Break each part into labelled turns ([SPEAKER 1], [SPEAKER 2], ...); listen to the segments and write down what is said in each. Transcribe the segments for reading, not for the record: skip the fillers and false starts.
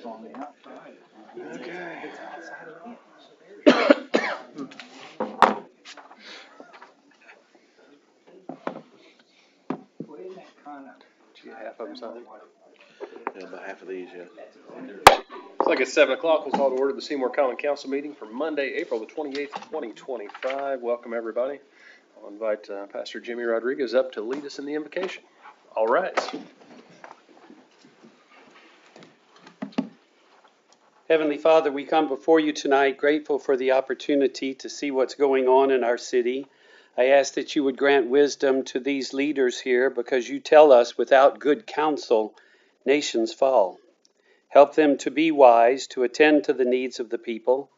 [SPEAKER 1] on the outside.
[SPEAKER 2] Okay.
[SPEAKER 1] It's outside of it. Well, isn't that kind of?
[SPEAKER 2] Half of them signed.
[SPEAKER 3] Yeah, about half of these, yeah.
[SPEAKER 2] It's like at 7 o'clock. We'll call to order the Seymour Common Council meeting for Monday, April the 28th, 2025. Welcome, everybody. I'll invite Pastor Jimmy Rodriguez up to lead us in the invocation. All right.
[SPEAKER 4] Heavenly Father, we come before you tonight grateful for the opportunity to see what's going on in our city. I ask that you would grant wisdom to these leaders here because you tell us without good counsel, nations fall. Help them to be wise, to attend to the needs of the people.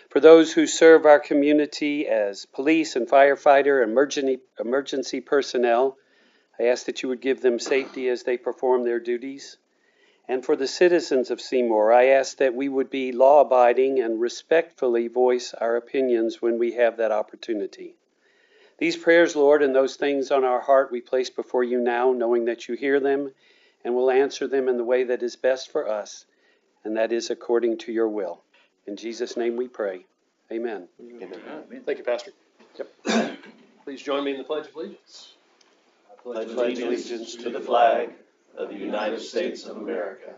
[SPEAKER 4] For those who serve our community as police and firefighter, emergency personnel, I ask that you would give them safety as they perform their duties. And for the citizens of Seymour, I ask that we would be law-abiding and respectfully voice our opinions when we have that opportunity. These prayers, Lord, and those things on our heart we place before you now, knowing that you hear them and will answer them in the way that is best for us, and that is according to your will. In Jesus' name we pray. Amen.
[SPEAKER 2] Amen. Thank you, Pastor. Yep. Please join me in the Pledge of Allegiance.
[SPEAKER 3] I pledge allegiance to the flag of the United States of America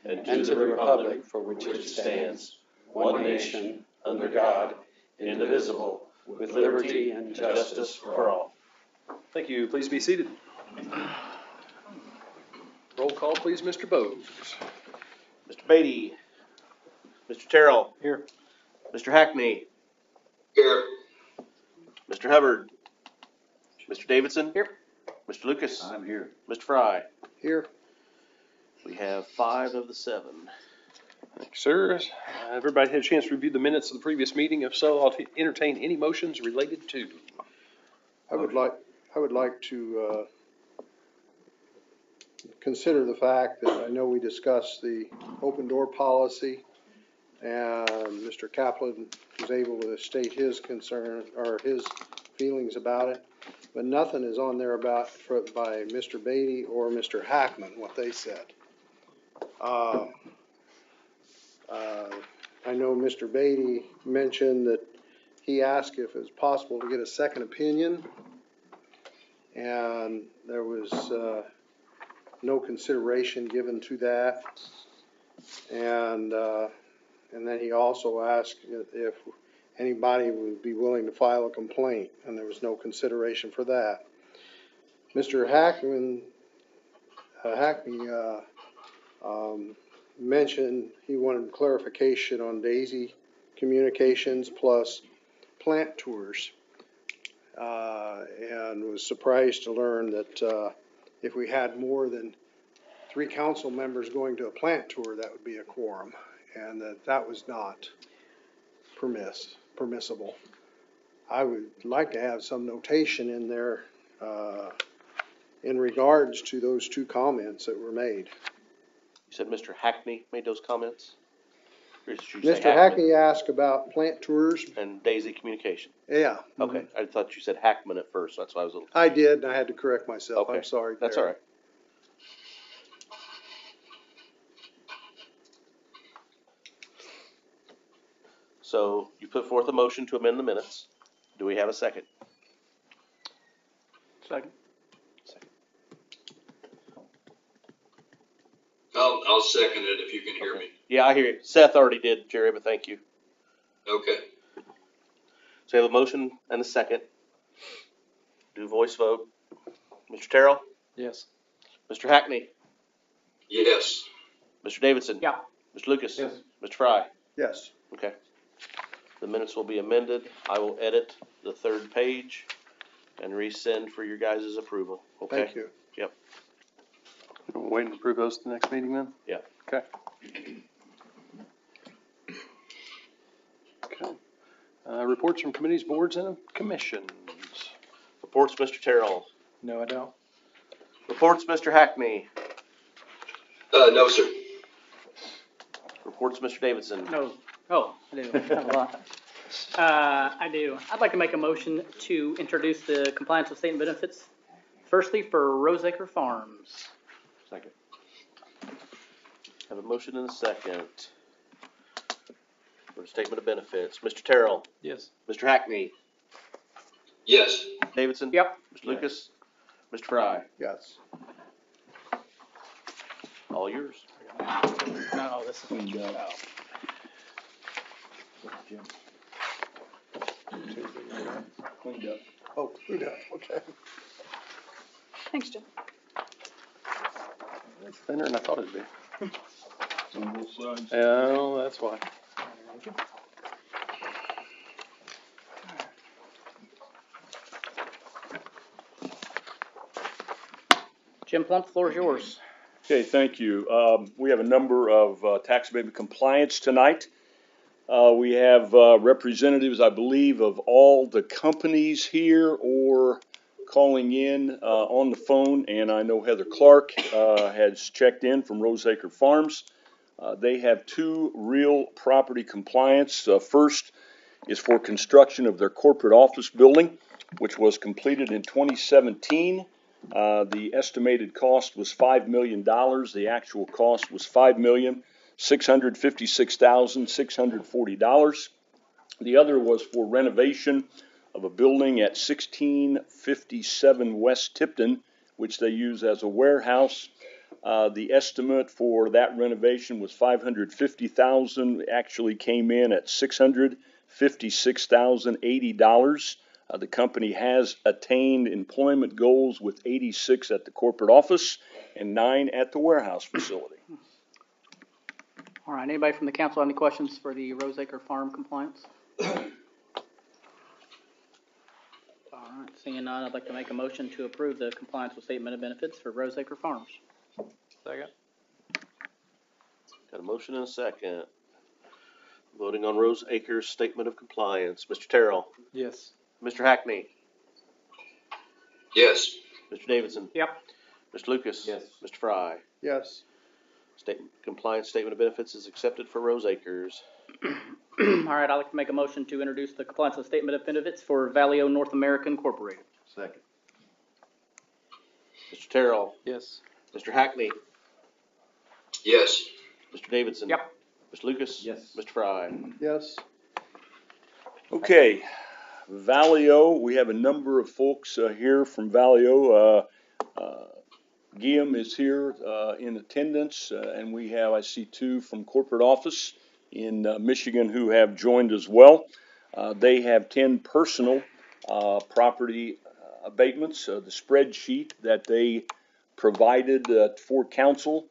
[SPEAKER 3] and to the republic for which it stands, one nation, under God, indivisible, with liberty and justice for all.
[SPEAKER 2] Thank you. Please be seated. Roll call, please, Mr. Bowes.
[SPEAKER 3] Mr. Beatty. Mr. Terrell.
[SPEAKER 2] Here.
[SPEAKER 3] Mr. Hackney.
[SPEAKER 5] Here.
[SPEAKER 3] Mr. Hubbard. Mr. Davidson.
[SPEAKER 2] Here.
[SPEAKER 3] Mr. Lucas.
[SPEAKER 5] I'm here.
[SPEAKER 3] Mr. Fry.
[SPEAKER 2] Here.
[SPEAKER 3] We have 5 of the 7.
[SPEAKER 2] Thank you, sir. Everybody had a chance to review the minutes of the previous meeting. If so, I'll entertain any motions related to.
[SPEAKER 6] I would like to consider the fact that I know we discussed the open door policy, and Mr. Kaplan was able to state his concern or his feelings about it, but nothing is on there by Mr. Beatty or Mr. Hackman, what they said. I know Mr. Beatty mentioned that he asked if it was possible to get a second opinion, and there was no consideration given to that. And then he also asked if anybody would be willing to file a complaint, and there was no consideration for that. Mr. Hackney mentioned he wanted clarification on Daisy Communications plus plant tours, and was surprised to learn that if we had more than 3 council members going to a plant tour, that would be a quorum, and that was not permissible. I would like to have some notation in there in regards to those 2 comments that were made.
[SPEAKER 3] You said Mr. Hackney made those comments? Or did you say
[SPEAKER 6] Mr. Hackney asked about plant tours.
[SPEAKER 3] And Daisy Communication.
[SPEAKER 6] Yeah.
[SPEAKER 3] Okay, I thought you said Hackman at first, that's why I was a little.
[SPEAKER 6] I did, and I had to correct myself.
[SPEAKER 3] Okay.
[SPEAKER 6] I'm sorry.
[SPEAKER 3] That's all right. So you put forth a motion to amend the minutes. Do we have a second?
[SPEAKER 2] Second.
[SPEAKER 5] I'll second it if you can hear me.
[SPEAKER 3] Yeah, I hear you. Seth already did, Jerry, but thank you.
[SPEAKER 5] Okay.
[SPEAKER 3] So we have a motion and a second. Do voice vote. Mr. Terrell?
[SPEAKER 2] Yes.
[SPEAKER 3] Mr. Hackney?
[SPEAKER 5] Yes.
[SPEAKER 3] Mr. Davidson?
[SPEAKER 1] Yeah.
[SPEAKER 3] Mr. Lucas?
[SPEAKER 2] Yes.
[SPEAKER 3] Mr. Fry?
[SPEAKER 6] Yes.
[SPEAKER 3] Okay. The minutes will be amended. I will edit the 3rd page and resend for your guys' approval. Okay?
[SPEAKER 6] Thank you.
[SPEAKER 3] Yep.
[SPEAKER 2] We'll wait and approve those at the next meeting then?
[SPEAKER 3] Yeah.
[SPEAKER 2] Okay. Okay. Reports from committees, boards, and commissions.
[SPEAKER 3] Reports, Mr. Terrell.
[SPEAKER 2] No, I don't.
[SPEAKER 3] Reports, Mr. Hackney.
[SPEAKER 5] No, sir.
[SPEAKER 3] Reports, Mr. Davidson.
[SPEAKER 7] No. Oh, I do. I do. I'd like to make a motion to introduce the compliance with state benefits. Firstly, for Roseacre Farms.
[SPEAKER 3] Second. Have a motion and a second for a statement of benefits. Mr. Terrell,
[SPEAKER 4] Yes.
[SPEAKER 3] Mr. Hackney,
[SPEAKER 5] Yes.
[SPEAKER 3] Davidson.
[SPEAKER 7] Yep.
[SPEAKER 3] Mr. Lucas, Mr. Fry,
[SPEAKER 6] Yes.
[SPEAKER 3] all yours.
[SPEAKER 7] No, this is.
[SPEAKER 1] Cleaned up. Cleaned up.
[SPEAKER 6] Oh, clean up, okay.
[SPEAKER 8] Thanks, Jim.
[SPEAKER 2] It's thinner than I thought it'd be.
[SPEAKER 1] It's on both sides.
[SPEAKER 2] Oh, that's why.
[SPEAKER 7] Jim Plump, the floor is yours.
[SPEAKER 9] Okay, thank you. We have a number of tax abatement compliance tonight. We have representatives, I believe, of all the companies here or calling in on the phone, and I know Heather Clark has checked in from Roseacre Farms. They have two real property compliance. First is for construction of their corporate office building, which was completed in 2017. The estimated cost was $5 million. The actual cost was $5,656,640. The other was for renovation of a building at 1657 West Tipton, which they use as a warehouse. The estimate for that renovation was $550,000. Actually came in at $656,080. The company has attained employment goals with 86 at the corporate office and 9 at the warehouse facility.
[SPEAKER 7] All right, anybody from the council have any questions for the Roseacre Farm compliance? All right, seeing none, I'd like to make a motion to approve the compliance with statement of benefits for Roseacre Farms.
[SPEAKER 2] Second.
[SPEAKER 3] Got a motion and a second. Voting on Roseacre's statement of compliance. Mr. Terrell,
[SPEAKER 4] Yes.
[SPEAKER 3] Mr. Hackney,
[SPEAKER 5] Yes.
[SPEAKER 3] Mr. Davidson.
[SPEAKER 7] Yep.
[SPEAKER 3] Mr. Lucas.
[SPEAKER 4] Yes.
[SPEAKER 3] Mr. Fry.
[SPEAKER 6] Yes.
[SPEAKER 3] Compliance statement of benefits is accepted for Roseacres.
[SPEAKER 7] All right, I'd like to make a motion to introduce the compliance with statement of benefits for Valeo North America Incorporated.
[SPEAKER 1] Second.
[SPEAKER 3] Mr. Terrell,
[SPEAKER 4] Yes.
[SPEAKER 3] Mr. Hackney,
[SPEAKER 5] Yes.
[SPEAKER 3] Mr. Davidson.
[SPEAKER 7] Yep.
[SPEAKER 3] Mr. Lucas.
[SPEAKER 1] Yes.
[SPEAKER 3] Mr. Fry.
[SPEAKER 6] Yes.
[SPEAKER 9] Okay, Valeo, we have a number of folks here from Valeo. Guillaume is here in attendance, and we have, I see 2 from corporate office in Michigan who have joined as well. They have 10 personal property abatements. The spreadsheet that they provided for council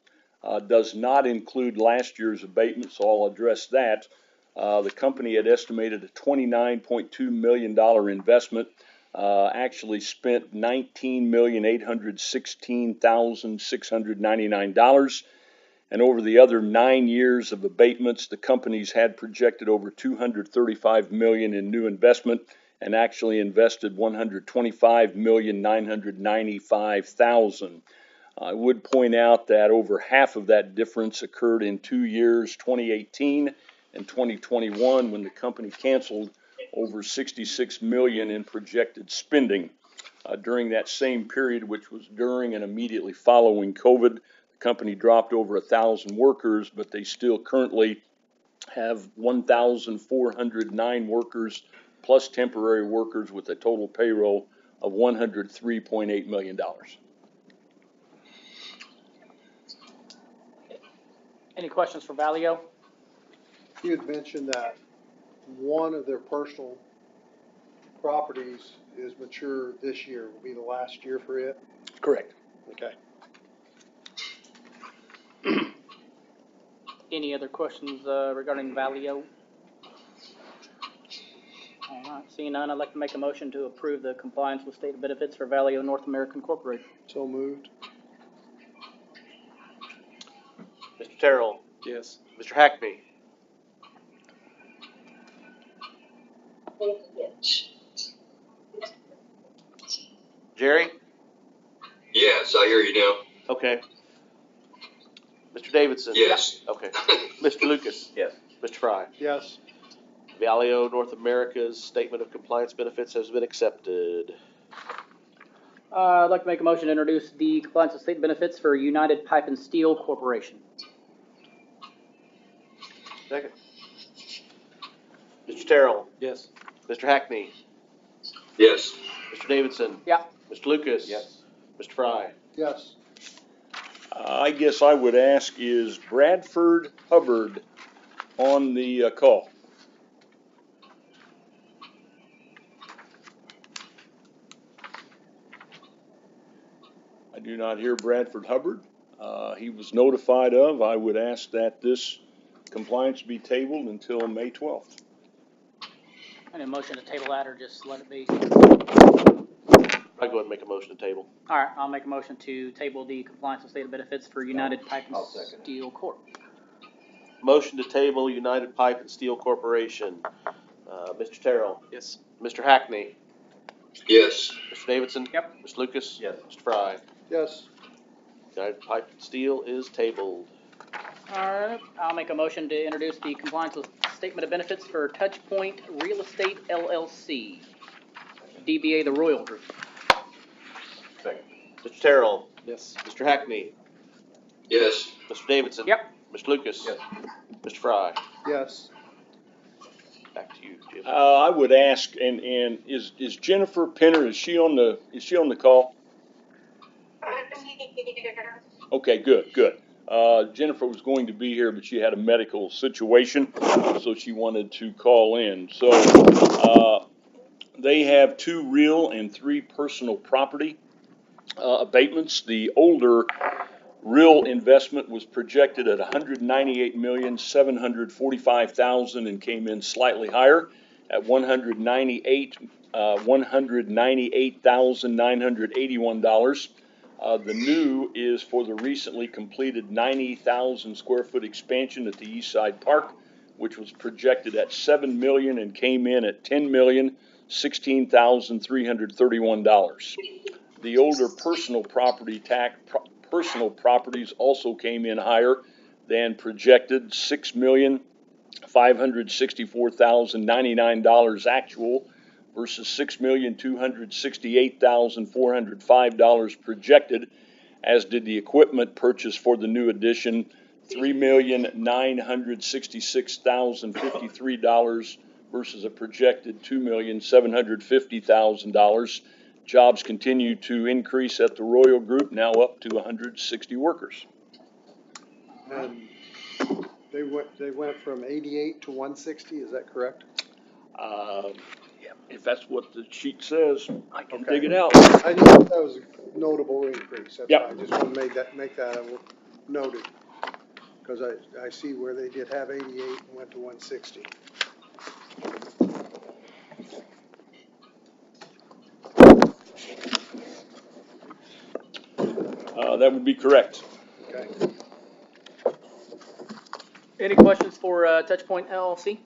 [SPEAKER 9] does not include last year's abatement, so I'll address that. The company had estimated a $29.2 million investment, actually spent $19,816,699. And over the other 9 years of abatements, the companies had projected over $235 million in new investment and actually invested $125,995,000. I would point out that over half of that difference occurred in 2 years, 2018 and 2021, when the company canceled over $66 million in projected spending. During that same period, which was during and immediately following COVID, the company dropped over 1,000 workers, but they still currently have 1,409 workers plus temporary workers with a total payroll of $103.8 million.
[SPEAKER 7] Any questions for Valeo?
[SPEAKER 6] You had mentioned that one of their personal properties is mature this year, will be the last year for it?
[SPEAKER 9] Correct.
[SPEAKER 6] Okay.
[SPEAKER 7] Any other questions regarding Valeo? All right, seeing none, I'd like to make a motion to approve the compliance with state benefits for Valeo North America Incorporated.
[SPEAKER 6] So moved.
[SPEAKER 3] Mr. Terrell,
[SPEAKER 4] Yes.
[SPEAKER 3] Mr. Hackney, Jerry.
[SPEAKER 5] Yes, I hear you now.
[SPEAKER 3] Okay. Mr. Davidson.
[SPEAKER 5] Yes.
[SPEAKER 3] Okay. Mr. Lucas.
[SPEAKER 1] Yes.
[SPEAKER 3] Mr. Fry.
[SPEAKER 6] Yes.
[SPEAKER 3] Valeo North America's statement of compliance benefits has been accepted.
[SPEAKER 7] I'd like to make a motion to introduce the compliance with state benefits for United Pipe and Steel Corporation.
[SPEAKER 3] Second. Mr. Terrell.
[SPEAKER 4] Yes.
[SPEAKER 3] Mr. Hackney.
[SPEAKER 5] Yes.
[SPEAKER 3] Mr. Davidson.
[SPEAKER 7] Yeah.
[SPEAKER 3] Mr. Lucas.
[SPEAKER 4] Yes.
[SPEAKER 3] Mr. Fry.
[SPEAKER 6] Yes.
[SPEAKER 9] I guess I would ask, is Bradford Hubbard on the call? I do not hear Bradford Hubbard. He was notified of. I would ask that this compliance be tabled until May 12th.
[SPEAKER 7] I need a motion to table that or just let it be.
[SPEAKER 3] I'll go ahead and make a motion to table.
[SPEAKER 7] All right, I'll make a motion to table the compliance with statement benefits for United Pipe and
[SPEAKER 3] I'll second.
[SPEAKER 7] Steel Corp.
[SPEAKER 3] Motion to table United Pipe and Steel Corporation. Mr. Terrell.
[SPEAKER 4] Yes.
[SPEAKER 3] Mr. Hackney.
[SPEAKER 5] Yes.
[SPEAKER 3] Mr. Davidson.
[SPEAKER 7] Yep.
[SPEAKER 3] Mr. Lucas. Yes. Mr. Fry.
[SPEAKER 6] Yes.
[SPEAKER 3] United Pipe and Steel is tabled.
[SPEAKER 7] All right, I'll make a motion to introduce the compliance with statement of benefits for Touch Point Real Estate LLC, DBA The Royal Group.
[SPEAKER 3] Mr. Terrell.
[SPEAKER 4] Yes.
[SPEAKER 3] Mr. Hackney.
[SPEAKER 5] Yes.
[SPEAKER 3] Mr. Davidson.
[SPEAKER 7] Yep.
[SPEAKER 3] Mr. Lucas. Yes. Mr. Fry.
[SPEAKER 6] Yes.
[SPEAKER 3] Back to you, Jim.
[SPEAKER 9] I would ask, and is Jennifer Penner, is she on the call? Okay, good. Jennifer was going to be here, but she had a medical situation, so she wanted to call in. So, they have 2 real and 3 personal property, abatements. The older real investment was projected at $198,745,000 and came in slightly higher at $198,981. The new is for the recently completed 90,000 square foot expansion at the East Side Park, which was projected at $7 million and came in at $10,016,331. The older personal properties also came in higher than projected, $6,564,099 actual versus $6,268,405 projected, as did the equipment purchase for the new addition, $3,966,053 versus a projected $2,750,000. Jobs continue to increase at the Royal Group, now up to 160 workers.
[SPEAKER 6] And they went from 88 to 160, is that correct?
[SPEAKER 9] Yeah, if that's what the sheet says, I can
[SPEAKER 6] Okay.
[SPEAKER 9] dig it out.
[SPEAKER 6] I knew that was a notable increase. That's
[SPEAKER 9] Yep.
[SPEAKER 6] why I just want to make that noted. Because I see where they did have 88 and went to 160.
[SPEAKER 9] That would be correct.
[SPEAKER 6] Okay.
[SPEAKER 7] Any questions for Touch Point LLC?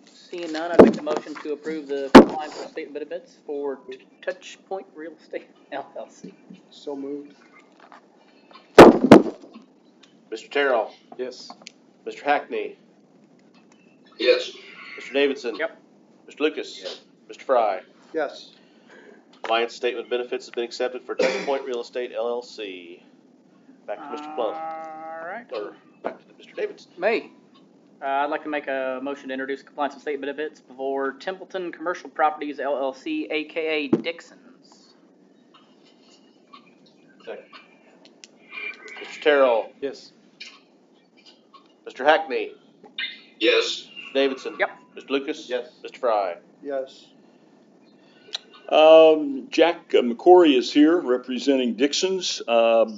[SPEAKER 7] Seeing none, I'd make the motion to approve the compliance with statement of benefits for Touch Point Real Estate LLC.
[SPEAKER 6] So moved.
[SPEAKER 3] Mr. Terrell.
[SPEAKER 4] Yes.
[SPEAKER 3] Mr. Hackney.
[SPEAKER 5] Yes.
[SPEAKER 3] Mr. Davidson.
[SPEAKER 7] Yep.
[SPEAKER 3] Mr. Lucas. Yes. Mr. Fry.
[SPEAKER 6] Yes.
[SPEAKER 3] Compliance statement of benefits has been accepted for Touch Point Real Estate LLC. Back to Mr. Plum.
[SPEAKER 7] All right.
[SPEAKER 3] Or back to Mr. Davidson.
[SPEAKER 7] May. I'd like to make a motion to introduce compliance with statement of benefits for Templeton Commercial Properties LLC, aka Dixon's.
[SPEAKER 3] Second. Mr. Terrell.
[SPEAKER 4] Yes.
[SPEAKER 3] Mr. Hackney.
[SPEAKER 5] Yes.
[SPEAKER 3] Mr. Davidson.
[SPEAKER 7] Yep.
[SPEAKER 3] Mr. Lucas. Yes. Mr. Fry.
[SPEAKER 6] Yes.
[SPEAKER 9] Jack McCory is here representing Dixon's.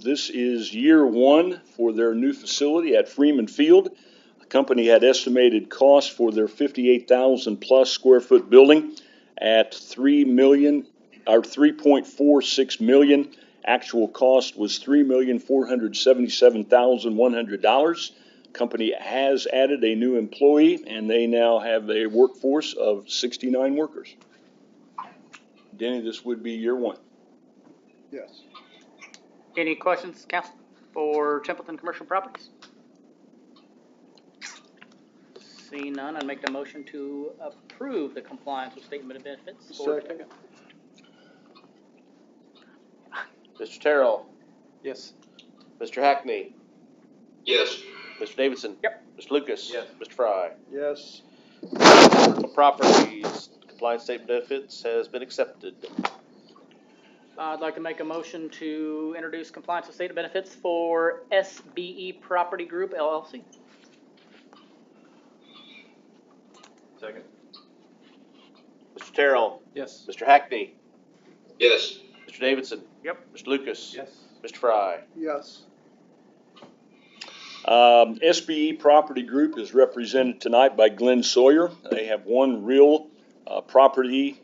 [SPEAKER 9] This is year 1 for their new facility at Freeman Field. The company had estimated cost for their 58,000 plus square foot building at $3.46 million. Actual cost was $3,477,100. Company has added a new employee, and they now have a workforce of 69 workers. Denny, this would be year 1.
[SPEAKER 6] Yes.
[SPEAKER 7] Any questions, council, for Templeton Commercial Properties? Seeing none, I'd make the motion to approve the compliance with statement of benefits for.
[SPEAKER 6] Second.
[SPEAKER 3] Mr. Terrell.
[SPEAKER 4] Yes.
[SPEAKER 3] Mr. Hackney.
[SPEAKER 5] Yes.
[SPEAKER 3] Mr. Davidson.
[SPEAKER 7] Yep.
[SPEAKER 3] Mr. Lucas.
[SPEAKER 1] Yes.
[SPEAKER 3] Mr. Fry.
[SPEAKER 6] Yes.
[SPEAKER 3] Personal properties, compliance statement benefits has been accepted.
[SPEAKER 7] I'd like to make a motion to introduce compliance with statement benefits for SBE Property Group LLC.
[SPEAKER 1] Second.
[SPEAKER 3] Mr. Terrell.
[SPEAKER 1] Yes.
[SPEAKER 3] Mr. Hackney.
[SPEAKER 5] Yes.
[SPEAKER 3] Mr. Davidson.
[SPEAKER 7] Yep.
[SPEAKER 3] Mr. Lucas.
[SPEAKER 1] Yes.
[SPEAKER 3] Mr. Fry.
[SPEAKER 6] Yes.
[SPEAKER 9] SBE Property Group is represented tonight by Glenn Sawyer. They have one real property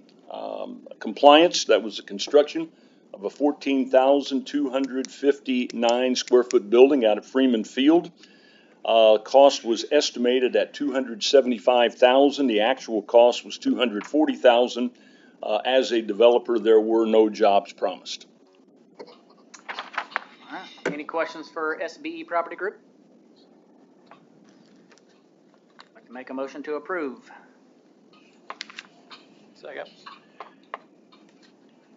[SPEAKER 9] compliance. That was the construction of a 14,259 square foot building out at Freeman Field. Cost was estimated at $275,000. The actual cost was $240,000. As a developer, there were no jobs promised.
[SPEAKER 7] All right. Any questions for SBE Property Group? I'd like to make a motion to approve.
[SPEAKER 1] Second.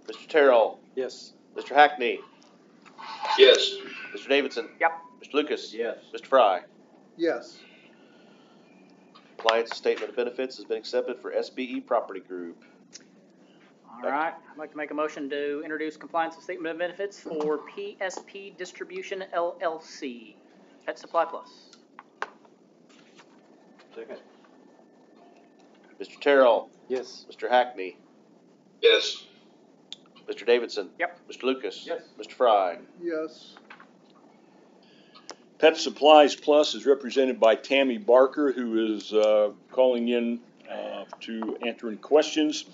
[SPEAKER 3] Mr. Terrell.
[SPEAKER 1] Yes.
[SPEAKER 3] Mr. Hackney.
[SPEAKER 5] Yes.
[SPEAKER 3] Mr. Davidson.
[SPEAKER 7] Yep.
[SPEAKER 3] Mr. Lucas.
[SPEAKER 1] Yes.
[SPEAKER 3] Mr. Fry.
[SPEAKER 6] Yes.
[SPEAKER 3] Compliance statement of benefits has been accepted for SBE Property Group.
[SPEAKER 7] All right. I'd like to make a motion to introduce compliance with statement of benefits for PSP Distribution LLC, Pet Supply Plus.
[SPEAKER 1] Second.
[SPEAKER 3] Mr. Terrell.
[SPEAKER 1] Yes.
[SPEAKER 3] Mr. Hackney.
[SPEAKER 5] Yes.
[SPEAKER 3] Mr. Davidson.
[SPEAKER 7] Yep.
[SPEAKER 3] Mr. Lucas.
[SPEAKER 1] Yes.
[SPEAKER 3] Mr. Fry.
[SPEAKER 6] Yes.
[SPEAKER 9] Pet Supplies Plus is represented by Tammy Barker, who is calling in to answer any questions.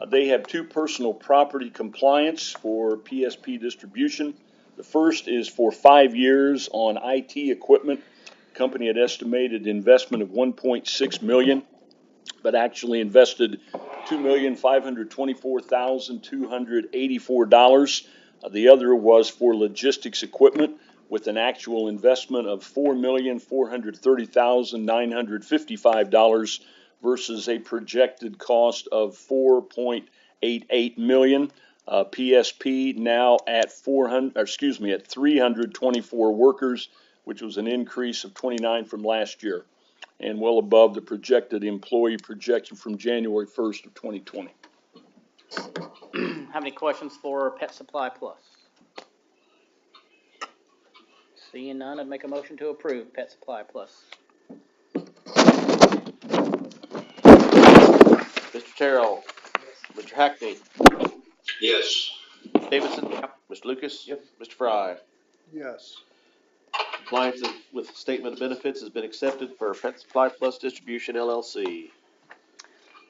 [SPEAKER 9] They have two personal property compliance for PSP distribution. The first is for 5 years on IT equipment. The company had estimated investment of $1.6 million, but actually invested $2,524,284. The other was for logistics equipment, with an actual investment of $4,430,955 versus a projected cost of $4.88 million. PSP now at 324 workers, which was an increase of 29 from last year, and well above the projected employee projection from January 1st of 2020.
[SPEAKER 7] Have any questions for Pet Supply Plus? Seeing none, I'd make a motion to approve Pet Supply Plus.
[SPEAKER 3] Mr. Terrell. Mr. Hackney.
[SPEAKER 5] Yes.
[SPEAKER 3] Mr. Davidson. Mr. Lucas.
[SPEAKER 1] Yes.
[SPEAKER 3] Mr. Fry.
[SPEAKER 6] Yes.
[SPEAKER 3] Compliance with statement of benefits has been accepted for Pet Supply Plus Distribution LLC.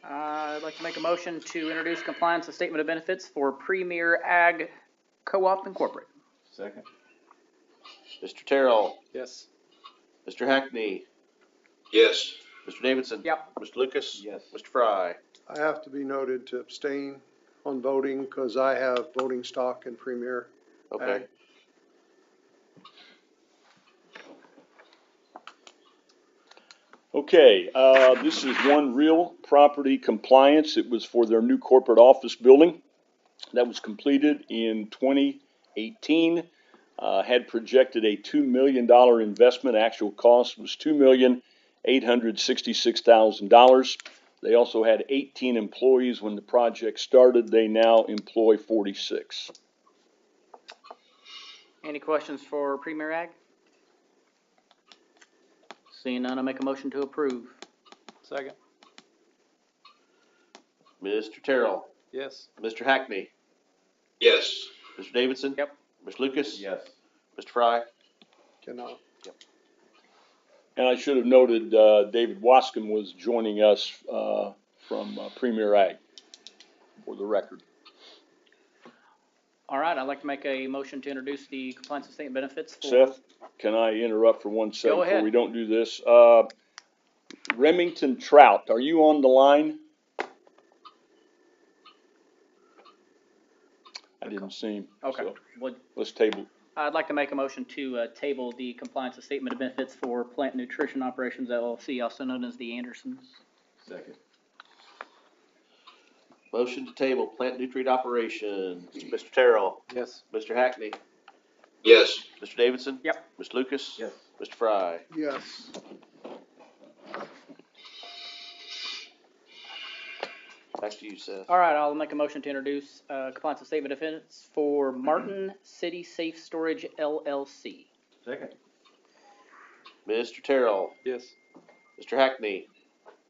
[SPEAKER 7] I'd like to make a motion to introduce compliance with statement of benefits for Premier Ag Co-op Incorporated.
[SPEAKER 1] Second.
[SPEAKER 3] Mr. Terrell.
[SPEAKER 1] Yes.
[SPEAKER 3] Mr. Hackney.
[SPEAKER 5] Yes.
[SPEAKER 3] Mr. Davidson.
[SPEAKER 7] Yep.
[SPEAKER 3] Mr. Lucas.
[SPEAKER 1] Yes.
[SPEAKER 3] Mr. Fry.
[SPEAKER 6] I have to be noted to abstain on voting because I have voting stock in Premier.
[SPEAKER 3] Okay.
[SPEAKER 9] Okay, this is one real property compliance. It was for their new corporate office building that was completed in 2018. Had projected a $2 million investment. Actual cost was $2,866,000. They also had 18 employees when the project started. They now employ 46.
[SPEAKER 7] Any questions for Premier Ag? Seeing none, I'll make a motion to approve.
[SPEAKER 1] Second.
[SPEAKER 3] Mr. Terrell.
[SPEAKER 1] Yes.
[SPEAKER 3] Mr. Hackney.
[SPEAKER 5] Yes.
[SPEAKER 3] Mr. Davidson.
[SPEAKER 7] Yep.
[SPEAKER 3] Mr. Lucas.
[SPEAKER 1] Yes.
[SPEAKER 3] Mr. Fry.
[SPEAKER 6] Cannot.
[SPEAKER 9] And I should have noted, David Wascom was joining us from Premier Ag, for the record.
[SPEAKER 7] All right, I'd like to make a motion to introduce the compliance with statement benefits for.
[SPEAKER 9] Seth, can I interrupt for 1 second
[SPEAKER 7] Go ahead.
[SPEAKER 9] before we don't do this? Remington Trout, are you on the line? I didn't see him.
[SPEAKER 7] Okay.
[SPEAKER 9] So
[SPEAKER 7] Well,
[SPEAKER 9] let's table.
[SPEAKER 7] I'd like to make a motion to table the compliance with statement of benefits for Plant Nutrition Operations LLC, also known as the Andersons.
[SPEAKER 1] Second.
[SPEAKER 3] Motion to table plant nutrient operations. Mr. Terrell.
[SPEAKER 1] Yes.
[SPEAKER 3] Mr. Hackney.
[SPEAKER 5] Yes.
[SPEAKER 3] Mr. Davidson?
[SPEAKER 7] Yep.
[SPEAKER 3] Mr. Lucas?
[SPEAKER 1] Yes.
[SPEAKER 3] Mr. Fry?
[SPEAKER 6] Yes.
[SPEAKER 3] Back to you, Seth.
[SPEAKER 7] All right, I'll make a motion to introduce compliance with statement of defense for Martin City Safe Storage LLC.
[SPEAKER 1] Second.
[SPEAKER 3] Mr. Terrell?
[SPEAKER 2] Yes.
[SPEAKER 3] Mr. Hackney?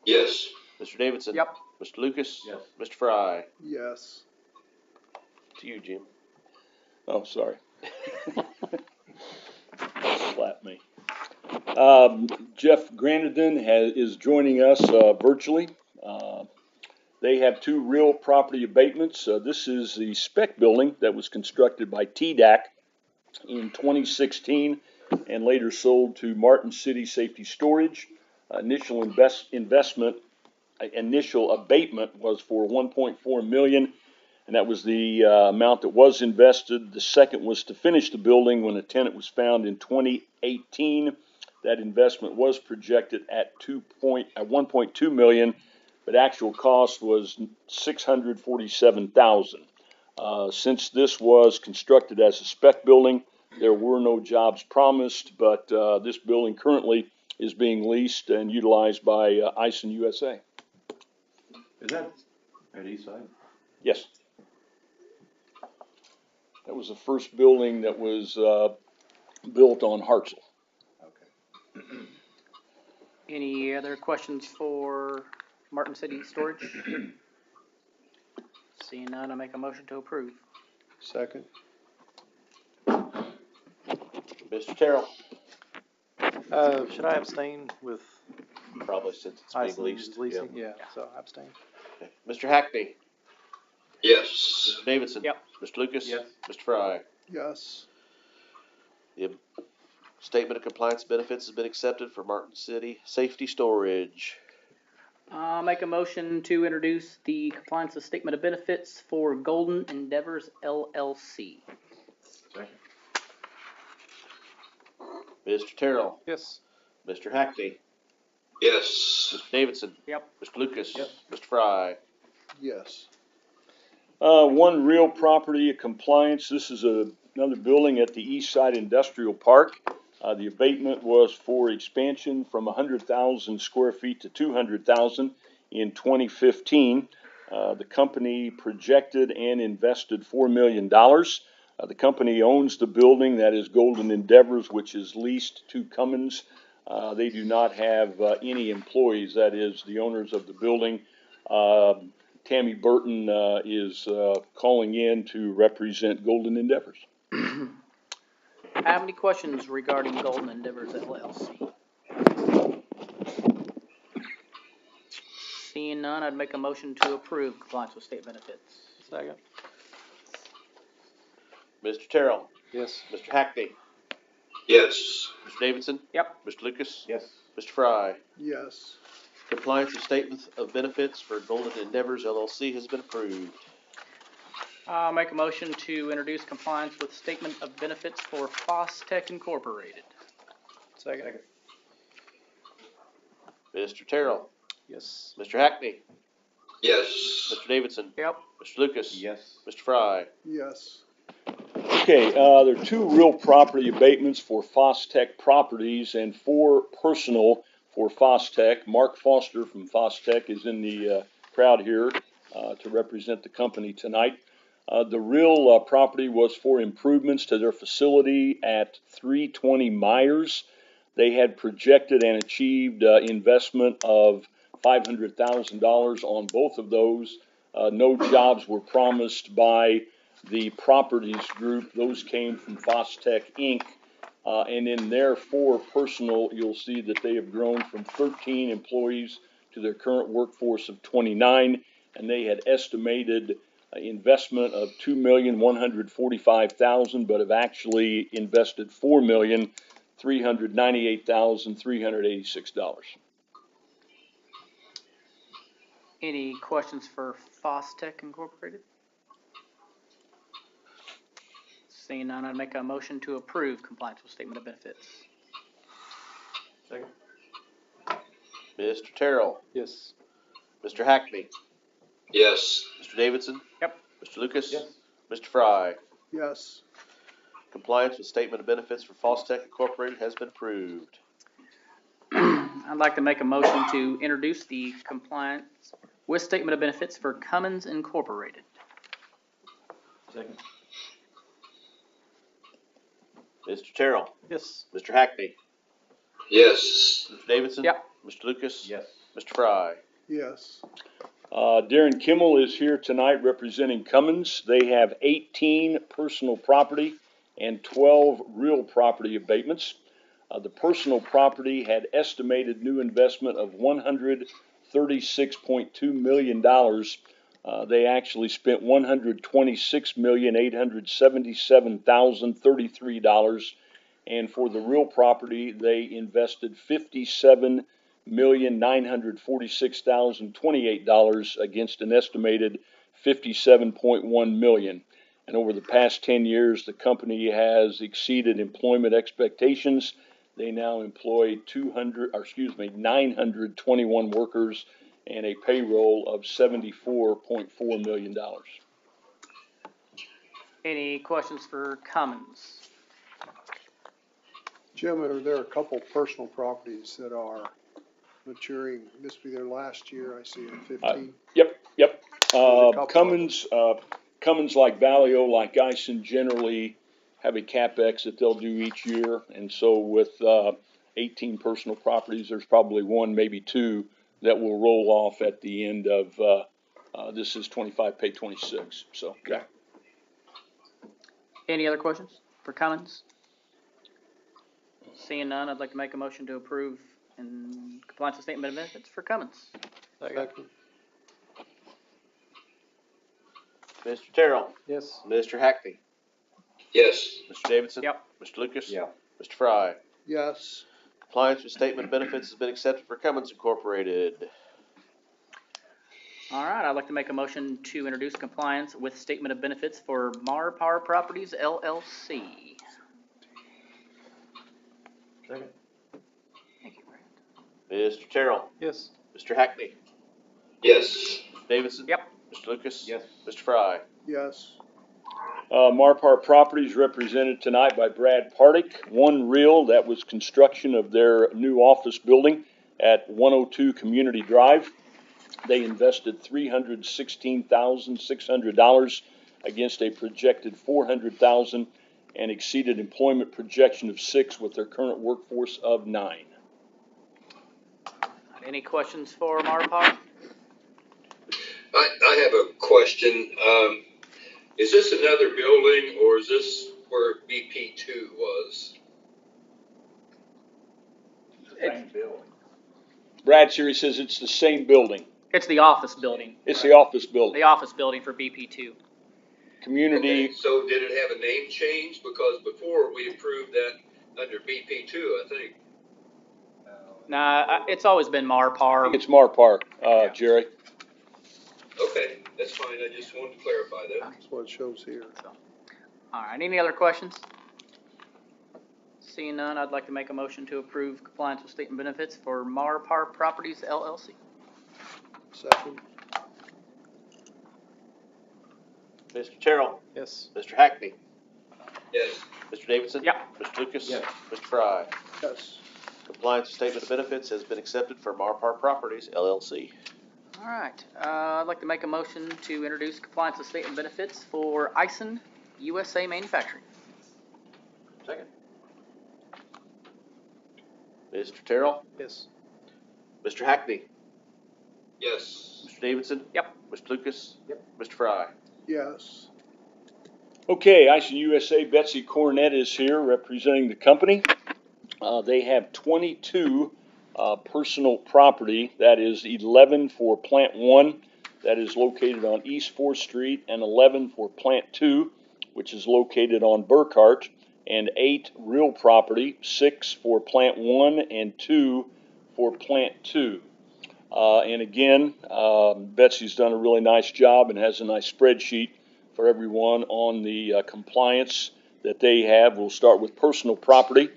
[SPEAKER 5] Yes.
[SPEAKER 3] Mr. Davidson?
[SPEAKER 7] Yep.
[SPEAKER 3] Mr. Lucas?
[SPEAKER 1] Yes.
[SPEAKER 3] Mr. Fry?
[SPEAKER 6] Yes.
[SPEAKER 3] To you, Jim.
[SPEAKER 9] Oh, sorry. Slap me. Jeff Grandin is joining us virtually. They have two real property abatements. This is the spec building that was constructed by TDAC in 2016 and later sold to Martin City Safety Storage. Initial abatement was for $1.4 million, and that was the amount that was invested. The second was to finish the building when a tenant was found in 2018. That investment was projected at $1.2 million, but actual cost was $647,000. Since this was constructed as a spec building, there were no jobs promised, but this building currently is being leased and utilized by Ison USA.
[SPEAKER 1] Is that at East Side?
[SPEAKER 9] Yes. That was the first building that was built on Hartzell.
[SPEAKER 1] Okay.
[SPEAKER 7] Any other questions for Martin City Storage? Seeing none, I make a motion to approve.
[SPEAKER 6] Second.
[SPEAKER 3] Mr. Terrell?
[SPEAKER 10] Should I abstain with
[SPEAKER 3] Probably since it's being
[SPEAKER 10] Ison
[SPEAKER 3] leased.
[SPEAKER 10] leasing? Yeah, so abstain.
[SPEAKER 3] Okay. Mr. Hackney?
[SPEAKER 5] Yes.
[SPEAKER 3] Mr. Davidson?
[SPEAKER 7] Yep.
[SPEAKER 3] Mr. Lucas?
[SPEAKER 1] Yes.
[SPEAKER 3] Mr. Fry?
[SPEAKER 6] Yes.
[SPEAKER 3] The statement of compliance benefits has been accepted for Martin City Safety Storage.
[SPEAKER 7] I'll make a motion to introduce the compliance with statement of benefits for Golden Endeavors LLC.
[SPEAKER 1] Second.
[SPEAKER 3] Mr. Terrell?
[SPEAKER 10] Yes.
[SPEAKER 3] Mr. Hackney?
[SPEAKER 5] Yes.
[SPEAKER 3] Mr. Davidson?
[SPEAKER 7] Yep.
[SPEAKER 3] Mr. Lucas?
[SPEAKER 1] Yep.
[SPEAKER 3] Mr. Fry?
[SPEAKER 6] Yes.
[SPEAKER 9] One real property of compliance. This is another building at the East Side Industrial Park. The abatement was for expansion from 100,000 square feet to 200,000 in 2015. The company projected and invested $4 million. The company owns the building, that is Golden Endeavors, which is leased to Cummins. They do not have any employees, that is the owners of the building. Tammy Burton is calling in to represent Golden Endeavors.
[SPEAKER 7] Have any questions regarding Golden Endeavors LLC? Seeing none, I'd make a motion to approve compliance with state benefits.
[SPEAKER 10] Second.
[SPEAKER 3] Mr. Terrell?
[SPEAKER 10] Yes.
[SPEAKER 3] Mr. Hackney?
[SPEAKER 5] Yes.
[SPEAKER 3] Mr. Davidson?
[SPEAKER 7] Yep.
[SPEAKER 3] Mr. Lucas?
[SPEAKER 1] Yes.
[SPEAKER 3] Mr. Fry?
[SPEAKER 6] Yes.
[SPEAKER 3] Compliance with statements of benefits for Golden Endeavors LLC has been approved.
[SPEAKER 7] I'll make a motion to introduce compliance with statement of benefits for Fostech Incorporated.
[SPEAKER 10] Second.
[SPEAKER 3] Mr. Terrell?
[SPEAKER 10] Yes.
[SPEAKER 3] Mr. Hackney?
[SPEAKER 5] Yes.
[SPEAKER 3] Mr. Davidson?
[SPEAKER 7] Yep.
[SPEAKER 3] Mr. Lucas?
[SPEAKER 1] Yes.
[SPEAKER 3] Mr. Fry?
[SPEAKER 6] Yes.
[SPEAKER 9] Okay, there are two real property abatements for Fostech Properties and four personal for Fostech. Mark Foster from Fostech is in the crowd here to represent the company tonight. The real property was for improvements to their facility at 320 Myers. They had projected and achieved investment of $500,000 on both of those. No jobs were promised by the properties group. Those came from Fostech Inc. And in their four personal, you'll see that they have grown from 13 employees to their current workforce of 29, and they had estimated investment of $2,145,000, but have actually invested $4,398,386.
[SPEAKER 7] Any questions for Fostech Incorporated? Seeing none, I'd make a motion to approve compliance with statement of benefits.
[SPEAKER 1] Second.
[SPEAKER 3] Mr. Terrell?
[SPEAKER 10] Yes.
[SPEAKER 3] Mr. Hackney?
[SPEAKER 5] Yes.
[SPEAKER 3] Mr. Davidson?
[SPEAKER 7] Yep.
[SPEAKER 3] Mr. Lucas?
[SPEAKER 1] Yes.
[SPEAKER 3] Mr. Fry?
[SPEAKER 6] Yes.
[SPEAKER 3] Compliance with Statement of Benefits for Falls Tech Incorporated has been approved.
[SPEAKER 7] I'd like to make a motion to introduce the compliance with statement of benefits for Cummins Incorporated.
[SPEAKER 1] Second.
[SPEAKER 3] Mr. Terrell,
[SPEAKER 10] Yes.
[SPEAKER 3] Mr. Hackney,
[SPEAKER 5] Yes.
[SPEAKER 3] Mr. Davidson.
[SPEAKER 7] Yep.
[SPEAKER 3] Mr. Lucas.
[SPEAKER 1] Yes.
[SPEAKER 3] Mr. Fry.
[SPEAKER 6] Yes.
[SPEAKER 9] Darren Kimmel is here tonight representing Cummins. They have 18 personal property and 12 real property abatements. The personal property had estimated new investment of $136.2 million. They actually spent $126,877,033. And for the real property, they invested $57,946,028 against an estimated $57.1 million. And over the past 10 years, the company has exceeded employment expectations. They now employ 921 workers and a payroll of $74.4 million.
[SPEAKER 7] Any questions for Cummins?
[SPEAKER 6] Jim, are there a couple personal properties that are maturing? This will be their last year, I see in 15.
[SPEAKER 9] Yep.
[SPEAKER 6] couple
[SPEAKER 9] Cummins, like Valio, like Geisen, generally have a CapEx that they'll do each year. And so with 18 personal properties, there's probably one, maybe two, that will roll off at the end of, this is 25, pay 26. So, yeah.
[SPEAKER 7] Any other questions for Cummins? Seeing none, I'd like to make a motion to approve in compliance with statement of benefits for Cummins.
[SPEAKER 6] Second.
[SPEAKER 3] Mr. Terrell,
[SPEAKER 10] Yes.
[SPEAKER 3] Mr. Hackney,
[SPEAKER 5] Yes.
[SPEAKER 3] Mr. Davidson.
[SPEAKER 7] Yep.
[SPEAKER 3] Mr. Lucas.
[SPEAKER 1] Yeah.
[SPEAKER 3] Mr. Fry.
[SPEAKER 6] Yes.
[SPEAKER 3] Compliance with Statement of Benefits has been accepted for Cummins Incorporated.
[SPEAKER 7] All right, I'd like to make a motion to introduce compliance with statement of benefits for Mar Power Properties LLC.
[SPEAKER 1] Second.
[SPEAKER 7] Thank you, Brad.
[SPEAKER 3] Mr. Terrell,
[SPEAKER 10] Yes.
[SPEAKER 3] Mr. Hackney,
[SPEAKER 5] Yes.
[SPEAKER 3] Mr. Davidson.
[SPEAKER 7] Yep.
[SPEAKER 3] Mr. Lucas.
[SPEAKER 1] Yes.
[SPEAKER 3] Mr. Fry.
[SPEAKER 6] Yes.
[SPEAKER 9] Marpar Properties represented tonight by Brad Pardick. One real, that was construction of their new office building at 102 Community Drive. They invested $316,600 against a projected $400,000 and exceeded employment projection of 6 with their current workforce of 9.
[SPEAKER 7] Any questions for Mar Power?
[SPEAKER 5] I have a question. Is this another building or is this where BP2 was?
[SPEAKER 9] Brad Series says it's the same building.
[SPEAKER 7] It's the office building.
[SPEAKER 9] It's the office building.
[SPEAKER 7] The office building for BP2.
[SPEAKER 9] Community.
[SPEAKER 5] Okay, so did it have a name change? Because before we approved that under BP2, I think.
[SPEAKER 7] Nah, it's always been Mar Power.
[SPEAKER 9] It's Marpar, Jerry.
[SPEAKER 5] Okay, that's fine. I just wanted to clarify that.
[SPEAKER 6] That's what it shows here.
[SPEAKER 7] All right, any other questions? Seeing none, I'd like to make a motion to approve compliance with statement benefits for Mar Power Properties LLC.
[SPEAKER 6] Second.
[SPEAKER 3] Mr. Terrell,
[SPEAKER 10] Yes.
[SPEAKER 3] Mr. Hackney,
[SPEAKER 5] Yes.
[SPEAKER 3] Mr. Davidson.
[SPEAKER 7] Yep.
[SPEAKER 3] Mr. Lucas.
[SPEAKER 1] Yes.
[SPEAKER 3] Mr. Fry.
[SPEAKER 6] Yes.
[SPEAKER 3] Compliance with Statement of Benefits has been accepted for Marpar Properties LLC.
[SPEAKER 7] All right, I'd like to make a motion to introduce compliance with statement benefits for Eisen USA Manufacturing.
[SPEAKER 3] Second. Mr. Terrell,
[SPEAKER 10] Yes.
[SPEAKER 3] Mr. Hackney,
[SPEAKER 5] Yes.
[SPEAKER 3] Mr. Davidson.
[SPEAKER 7] Yep.
[SPEAKER 3] Mr. Lucas.
[SPEAKER 1] Yep.
[SPEAKER 3] Mr. Fry.
[SPEAKER 6] Yes.
[SPEAKER 9] Okay, Eisen USA, Betsy Cornett is here representing the company. They have 22 personal property. That is 11 for Plant 1, that is located on East 4th Street, and 11 for Plant 2, which is located on Burkhart, and 8 real property, 6 for Plant 1 and 2 for Plant 2. And again, Betsy's done a really nice job and has a nice spreadsheet for everyone on the compliance that they have. We'll start with personal property.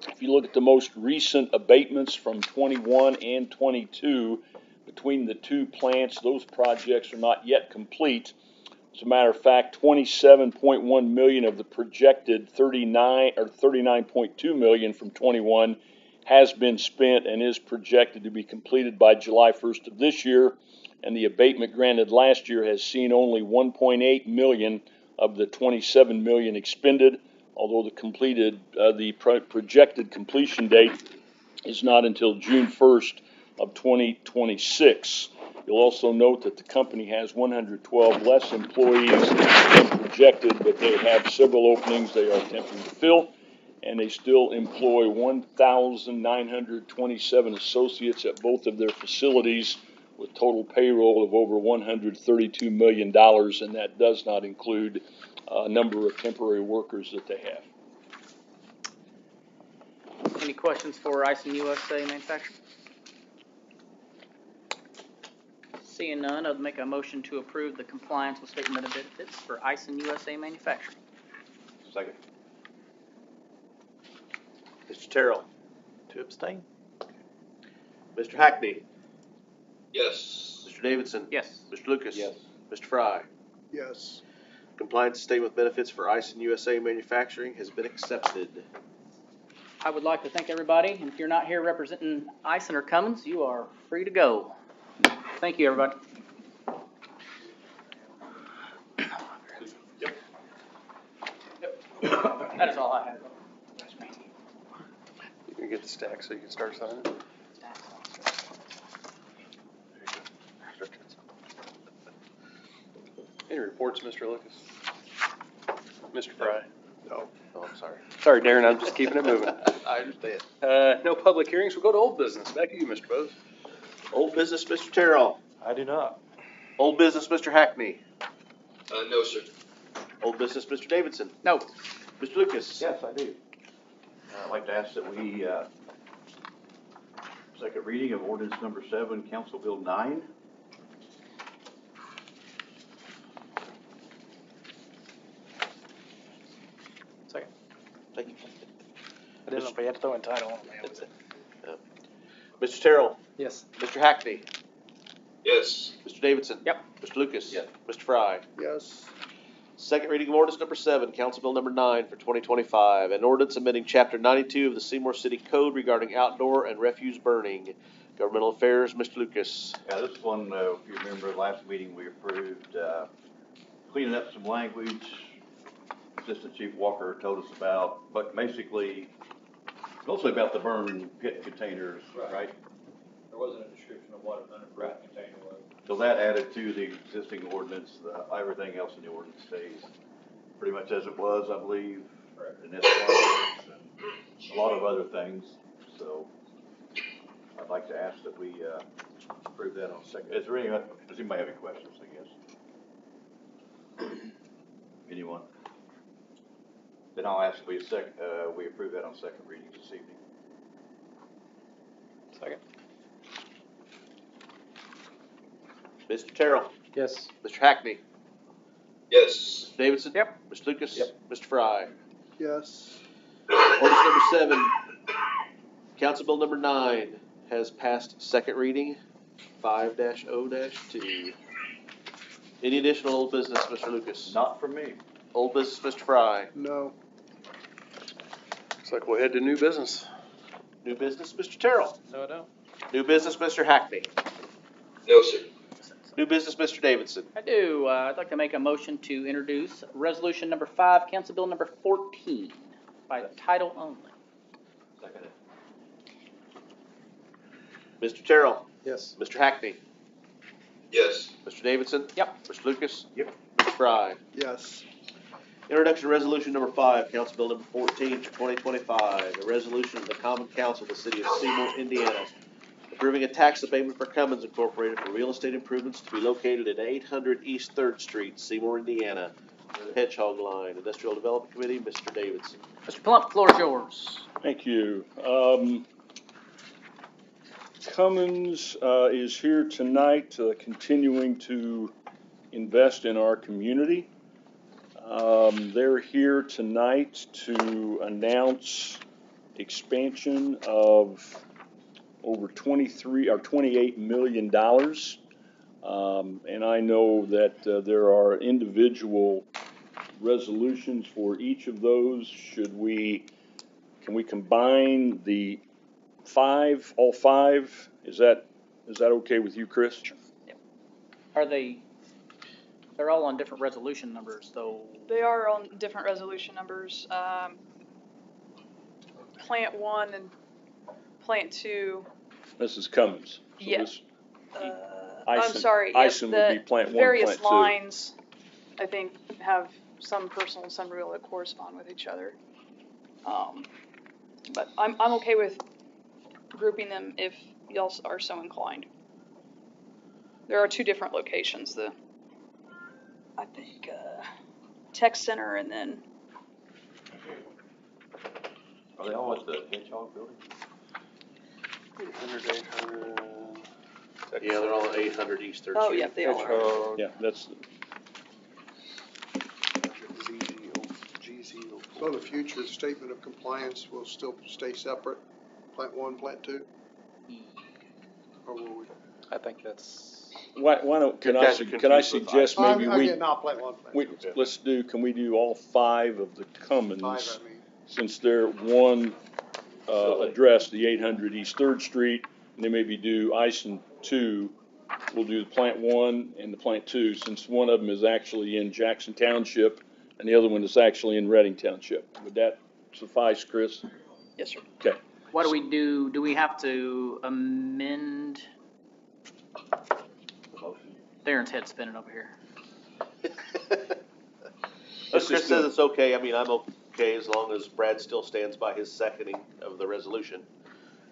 [SPEAKER 9] If you look at the most recent abatements from 21 and 22, between the two plants, those projects are not yet complete. As a matter of fact, 27.1 million of the projected 39.2 million from 21 has been spent and is projected to be completed by July 1st of this year. And the abatement granted last year has seen only 1.8 million of the 27 million expended, although the projected completion date is not until June 1st of 2026. You'll also note that the company has 112 less employees than projected, but they have several openings they are attempting to fill, and they still employ 1,927 associates at both of their facilities, with total payroll of over $132 million, and that does not include a number of temporary workers that they have.
[SPEAKER 7] Any questions for Ison USA Manufacturing? Seeing none, I'd make a motion to approve the compliance with statement of benefits for Ison USA Manufacturing.
[SPEAKER 3] Second. Mr. Terrell.
[SPEAKER 10] To abstain?
[SPEAKER 3] Mr. Hackney.
[SPEAKER 5] Yes.
[SPEAKER 3] Mr. Davidson.
[SPEAKER 7] Yes.
[SPEAKER 3] Mr. Lucas.
[SPEAKER 1] Yes.
[SPEAKER 3] Mr. Fry.
[SPEAKER 6] Yes.
[SPEAKER 3] Compliance statement with benefits for Ison USA Manufacturing has been accepted.
[SPEAKER 7] I would like to thank everybody, and if you're not here representing Ison or Cummins, you are free to go. Thank you, everybody. That is all I have.
[SPEAKER 2] You can get the stack so you can start signing. Any reports, Mr. Lucas? Mr. Fry?
[SPEAKER 3] No. Oh, I'm sorry.
[SPEAKER 2] Sorry, Darren, I'm just keeping it moving.
[SPEAKER 3] I understand.
[SPEAKER 2] No public hearings. We'll go to old business. Back to you, Mr. Bose.
[SPEAKER 3] Old business, Mr. Terrell.
[SPEAKER 10] I do not.
[SPEAKER 3] Old business, Mr. Hackney.
[SPEAKER 5] No, sir.
[SPEAKER 3] Old business, Mr. Davidson.
[SPEAKER 7] No.
[SPEAKER 3] Mr. Lucas.
[SPEAKER 1] Yes, I do. I'd like to ask that we, second reading of ordinance number 7, Council Bill 9.
[SPEAKER 10] Second.
[SPEAKER 3] Thank you.
[SPEAKER 10] I didn't know if we had to throw in title on it.
[SPEAKER 3] Mr. Terrell.
[SPEAKER 10] Yes.
[SPEAKER 3] Mr. Hackney.
[SPEAKER 5] Yes.
[SPEAKER 3] Mr. Davidson.
[SPEAKER 7] Yep.
[SPEAKER 3] Mr. Lucas.
[SPEAKER 1] Yes.
[SPEAKER 3] Mr. Fry.
[SPEAKER 6] Yes.
[SPEAKER 3] Second reading of ordinance number 7, Council Bill number 9 for 2025, an ordinance amending Chapter 92 of the Seymour City Code regarding outdoor and refuse burning. Governmental Affairs, Mr. Lucas.
[SPEAKER 1] Yeah, this one, if you remember, last meeting we approved cleaning up some language. Assistant Chief Walker told us about, but basically, mostly about the burn pit containers, right?
[SPEAKER 11] There wasn't a description of what an unapproved container was.
[SPEAKER 1] So that added to the existing ordinance, everything else in the ordinance stays pretty much as it was, I believe.
[SPEAKER 11] Correct.
[SPEAKER 1] And this part, and a lot of other things, so I'd like to ask that we approve that on second. Does anybody have any questions, I guess? Anyone? Then I'll ask we approve that on second reading this evening.
[SPEAKER 10] Second.
[SPEAKER 3] Mr. Terrell.
[SPEAKER 10] Yes.
[SPEAKER 3] Mr. Hackney.
[SPEAKER 5] Yes.
[SPEAKER 3] Mr. Davidson.
[SPEAKER 7] Yep.
[SPEAKER 3] Mr. Lucas.
[SPEAKER 1] Yep.
[SPEAKER 3] Mr. Fry.
[SPEAKER 6] Yes.
[SPEAKER 3] Ordinance number 7, Council Bill number 9 has passed second reading, 5-0-2. Any additional old business, Mr. Lucas?
[SPEAKER 1] Not for me.
[SPEAKER 3] Old business, Mr. Fry.
[SPEAKER 6] No.
[SPEAKER 2] Looks like we'll head to new business.
[SPEAKER 3] New business, Mr. Terrell.
[SPEAKER 10] No, I don't.
[SPEAKER 3] New business, Mr. Hackney.
[SPEAKER 5] No, sir.
[SPEAKER 3] New business, Mr. Davidson.
[SPEAKER 7] I do. I'd like to make a motion to introduce resolution number 5, Council Bill number 14, by title only.
[SPEAKER 1] Second.
[SPEAKER 3] Mr. Terrell.
[SPEAKER 10] Yes.
[SPEAKER 3] Mr. Hackney.
[SPEAKER 5] Yes.
[SPEAKER 3] Mr. Davidson.
[SPEAKER 7] Yep.
[SPEAKER 3] Mr. Lucas.
[SPEAKER 1] Yep.
[SPEAKER 3] Mr. Fry.
[SPEAKER 6] Yes.
[SPEAKER 3] Introduction of resolution number 5, Council Bill number 14 for 2025, a resolution of the Common Council of the City of Seymour, Indiana, approving a tax abatement for Cummins Incorporated for real estate improvements to be located at 800 East 3rd Street, Seymour, Indiana, near the Hedgehog Line. Industrial Development Committee, Mr. Davidson.
[SPEAKER 7] Mr. Plump, floor is yours.
[SPEAKER 9] Thank you. Cummins is here tonight, continuing to invest in our community. They're here tonight to announce expansion of over $28 million And I know that there are individual resolutions for each of those. Can we combine the all five? Is that okay with you, Chris?
[SPEAKER 7] Are they're all on different resolution numbers, though?
[SPEAKER 8] They are on different resolution numbers. Plant 1 and Plant 2.
[SPEAKER 9] Mrs. Cummins. So
[SPEAKER 8] Yeah.
[SPEAKER 9] this-
[SPEAKER 8] I'm
[SPEAKER 9] Ison-
[SPEAKER 8] sorry, yes,
[SPEAKER 9] Ison would be
[SPEAKER 8] the
[SPEAKER 9] Plant 1,
[SPEAKER 8] various
[SPEAKER 9] Plant 2.
[SPEAKER 8] lines, I think, have some personal and some real that correspond with each other. But I'm okay with grouping them if y'all are so inclined. There are 2 different locations, I think, Tech Center and then,
[SPEAKER 1] Are they all at the Hedgehog building?
[SPEAKER 2] 800.
[SPEAKER 3] Yeah, they're all at 800 East 3rd
[SPEAKER 8] oh,
[SPEAKER 3] Street.
[SPEAKER 8] yeah, they all are.
[SPEAKER 9] Yeah, that's,
[SPEAKER 6] So in the future, the statement of compliance will still stay separate, Plant 1, Plant 2? Or will we?
[SPEAKER 10] I think that's.
[SPEAKER 9] why don't, can I suggest maybe
[SPEAKER 6] I'm getting off Plant 1, Plant 2.
[SPEAKER 9] can we do all 5 of the Cummins?
[SPEAKER 6] 5, I mean.
[SPEAKER 9] Since they're one, address, the 800 East 3rd Street, and then maybe do Ison 2. We'll do the Plant 1 and the Plant 2, since one of them is actually in Jackson Township and the other one is actually in Reading Township. Would that suffice, Chris?
[SPEAKER 8] Yes, sir.
[SPEAKER 9] Okay.
[SPEAKER 7] What do we do? Do we have to amend? Darren's head spinning over here.
[SPEAKER 3] If Chris says it's okay, I mean, I'm okay as long as Brad still stands by his seconding of the resolution,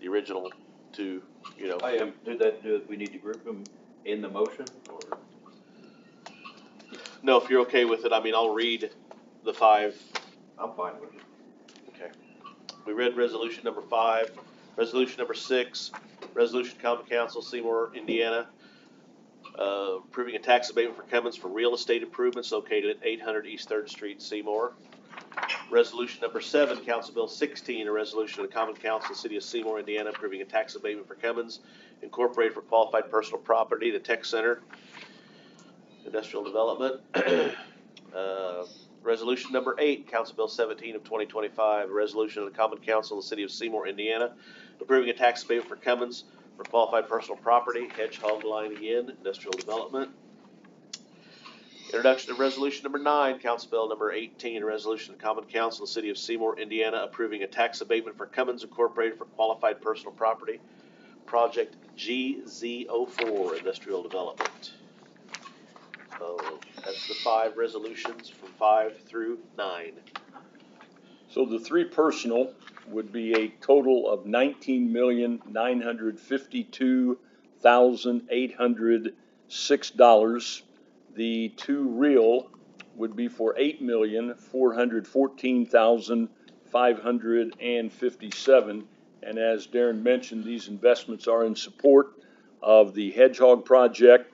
[SPEAKER 3] the original 2, you know.
[SPEAKER 1] I am, do we need to group them in the motion, or?
[SPEAKER 3] No, if you're okay with it, I mean, I'll read the 5.
[SPEAKER 1] I'm fine with it.
[SPEAKER 3] Okay. We read resolution number 5, resolution number 6, resolution common council Seymour, Indiana, approving a tax abatement for Cummins for real estate improvements located at 800 East 3rd Street, Seymour. Resolution number 7, Council Bill 16, a resolution of the Common Council, City of Seymour, Indiana, approving a tax abatement for Cummins Incorporated for qualified personal property, the Tech Center, Industrial Development. Resolution number 8, Council Bill 17 of 2025, a resolution of the Common Council of the City of Seymour, Indiana, approving a tax abatement for Cummins for qualified personal property, Hedgehog Line Inn, Industrial Development. Introduction of resolution number 9, Council Bill number 18, a resolution of the Common Council of the City of Seymour, Indiana, approving a tax abatement for Cummins Incorporated for qualified personal property, Project GZ04, Industrial Development. So that's the 5 resolutions from 5 through 9.
[SPEAKER 9] So the 3 personal would be a total of $19,952,806. The 2 real would be for $8,414,557. And as Darren mentioned, these investments are in support of the Hedgehog project,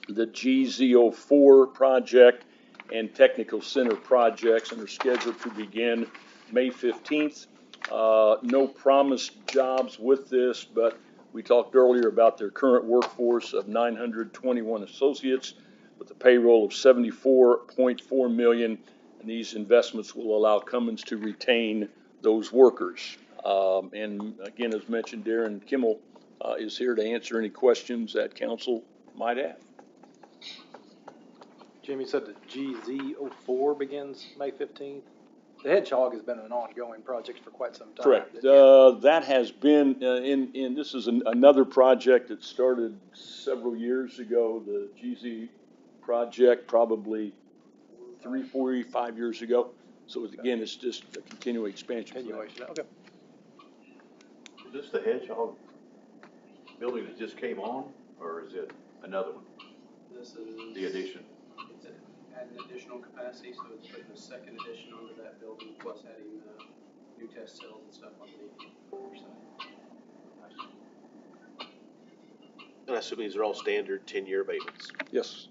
[SPEAKER 9] the GZ04 project, and Technical Center projects, and are scheduled to begin May 15th. No promised jobs with this, but we talked earlier about their current workforce of 921 associates with a payroll of $74.4 million, and these investments will allow Cummins to retain those workers. And again, as mentioned, Darren Kimmel is here to answer any questions that council might have.
[SPEAKER 10] Jimmy said the GZ04 begins May 15th. The Hedgehog has been an ongoing project for quite some time.
[SPEAKER 9] Correct. That has been, this is another project that started several years ago, the GZ project, probably 3, 4, 5 years ago. So again, it's just a continuing expansion.
[SPEAKER 10] Continuation, okay.
[SPEAKER 1] Is this the Hedgehog building that just came on, or is it another one?
[SPEAKER 12] This is.
[SPEAKER 1] The addition?
[SPEAKER 12] It's adding additional capacity, so it's putting a second addition onto that building, plus adding new test cells and stuff underneath the side.
[SPEAKER 3] And I assume these are all standard 10-year abatements.
[SPEAKER 9] Yes.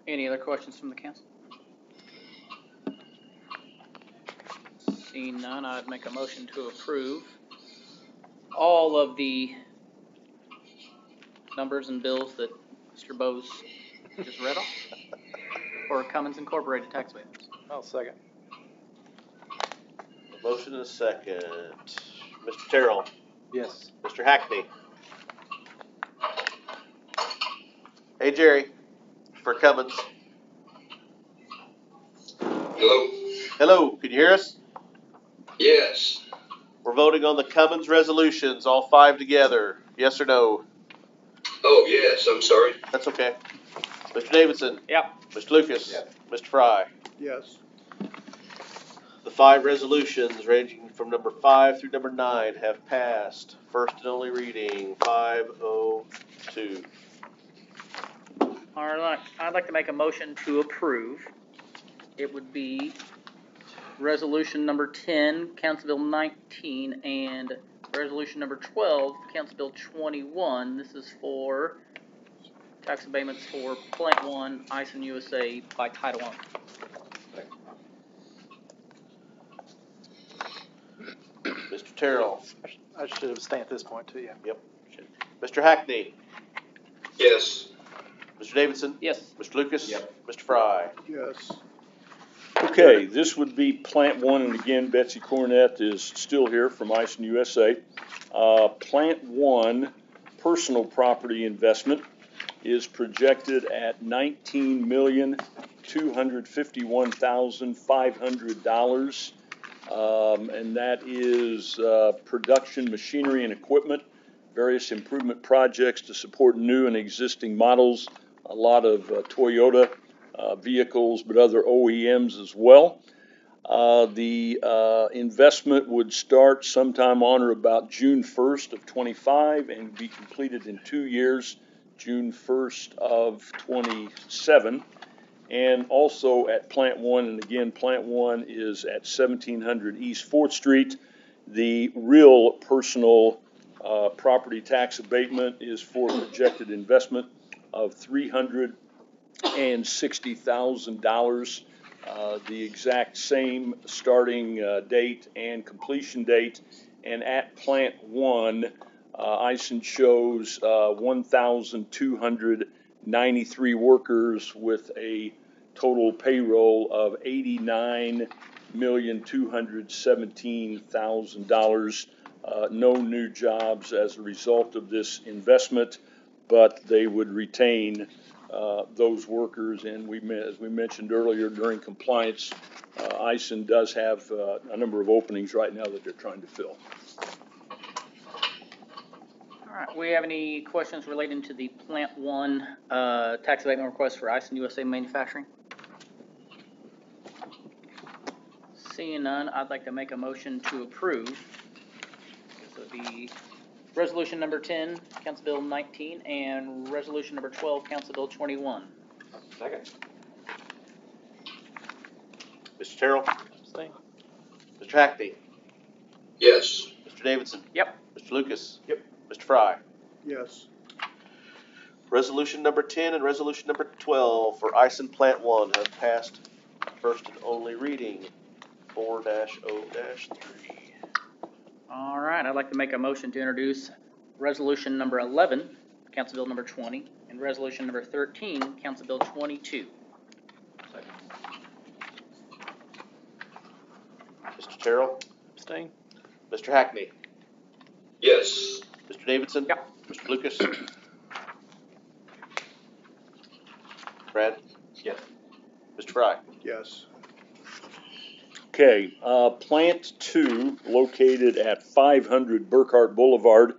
[SPEAKER 7] Any other questions from the council? Seeing none, I'd make a motion to approve all of the numbers and bills that Mr. Bose just read off for Cummins Incorporated tax abatements.
[SPEAKER 10] I'll second.
[SPEAKER 3] A motion and a second. Mr. Terrell,
[SPEAKER 10] Yes.
[SPEAKER 3] Mr. Hackney. Hey, Jerry, for Cummins.
[SPEAKER 5] Hello?
[SPEAKER 3] Hello, can you hear us?
[SPEAKER 5] Yes.
[SPEAKER 3] We're voting on the Cummins resolutions, all 5 together. Yes or no?
[SPEAKER 5] Oh, yes, I'm sorry.
[SPEAKER 3] That's okay. Mr. Davidson.
[SPEAKER 7] Yep.
[SPEAKER 3] Mr. Lucas.
[SPEAKER 11] Yep.
[SPEAKER 3] Mr. Fry.
[SPEAKER 6] Yes.
[SPEAKER 3] The 5 resolutions ranging from number 5 through number 9 have passed. First and only reading, 502.
[SPEAKER 7] All right, I'd like to make a motion to approve. It would be resolution number 10, Council Bill 19, and resolution number 12, Council Bill 21. This is for tax abatements for Plant 1, Ison USA by title only.
[SPEAKER 3] Mr. Terrell.
[SPEAKER 10] I should abstain at this point too, yeah.
[SPEAKER 3] Yep. Mr. Hackney.
[SPEAKER 5] Yes.
[SPEAKER 3] Mr. Davidson.
[SPEAKER 7] Yes.
[SPEAKER 3] Mr. Lucas.
[SPEAKER 11] Yep.
[SPEAKER 3] Mr. Fry.
[SPEAKER 6] Yes.
[SPEAKER 9] Okay, this would be Plant 1, and again, Betsy Cornett is still here from Ison USA. Plant 1 personal property investment is projected at $19,251,500. And that is production machinery and equipment, various improvement projects to support new and existing models, a lot of Toyota vehicles, but other OEMs as well. The investment would start sometime on or about June 1st of 25 and be completed in 2 years, June 1st of 27. And also at Plant 1, and again, Plant 1 is at 1700 East 4th Street. The real personal property tax abatement is for a projected investment of $360,000. The exact same starting date and completion date. And at Plant 1, Ison shows 1,293 workers with a total payroll of $89,217,000. No new jobs as a result of this investment, but they would retain those workers. And as we mentioned earlier, during compliance, Ison does have a number of openings right now that they're trying to fill.
[SPEAKER 7] All right, we have any questions relating to the Plant 1 tax abatement request for Ison USA Manufacturing? Seeing none, I'd like to make a motion to approve. This would be resolution number 10, Council Bill 19, and resolution number 12, Council Bill 21.
[SPEAKER 11] Second.
[SPEAKER 3] Mr. Terrell.
[SPEAKER 10] Abstain.
[SPEAKER 3] Mr. Hackney.
[SPEAKER 5] Yes.
[SPEAKER 3] Mr. Davidson.
[SPEAKER 7] Yep.
[SPEAKER 3] Mr. Lucas.
[SPEAKER 11] Yep.
[SPEAKER 3] Mr. Fry.
[SPEAKER 6] Yes.
[SPEAKER 3] Resolution number 10 and resolution number 12 for Ison Plant 1 have passed first and only reading, 4-0-3.
[SPEAKER 7] All right, I'd like to make a motion to introduce resolution number 11, Council Bill number 20, and resolution number 13, Council Bill 22.
[SPEAKER 11] Second.
[SPEAKER 3] Mr. Terrell.
[SPEAKER 10] Abstain.
[SPEAKER 3] Mr. Hackney.
[SPEAKER 5] Yes.
[SPEAKER 3] Mr. Davidson.
[SPEAKER 7] Yep.
[SPEAKER 3] Mr. Lucas. Brad.
[SPEAKER 11] Yes.
[SPEAKER 3] Mr. Fry.
[SPEAKER 6] Yes.
[SPEAKER 9] Okay, Plant 2, located at 500 Burkhart Boulevard.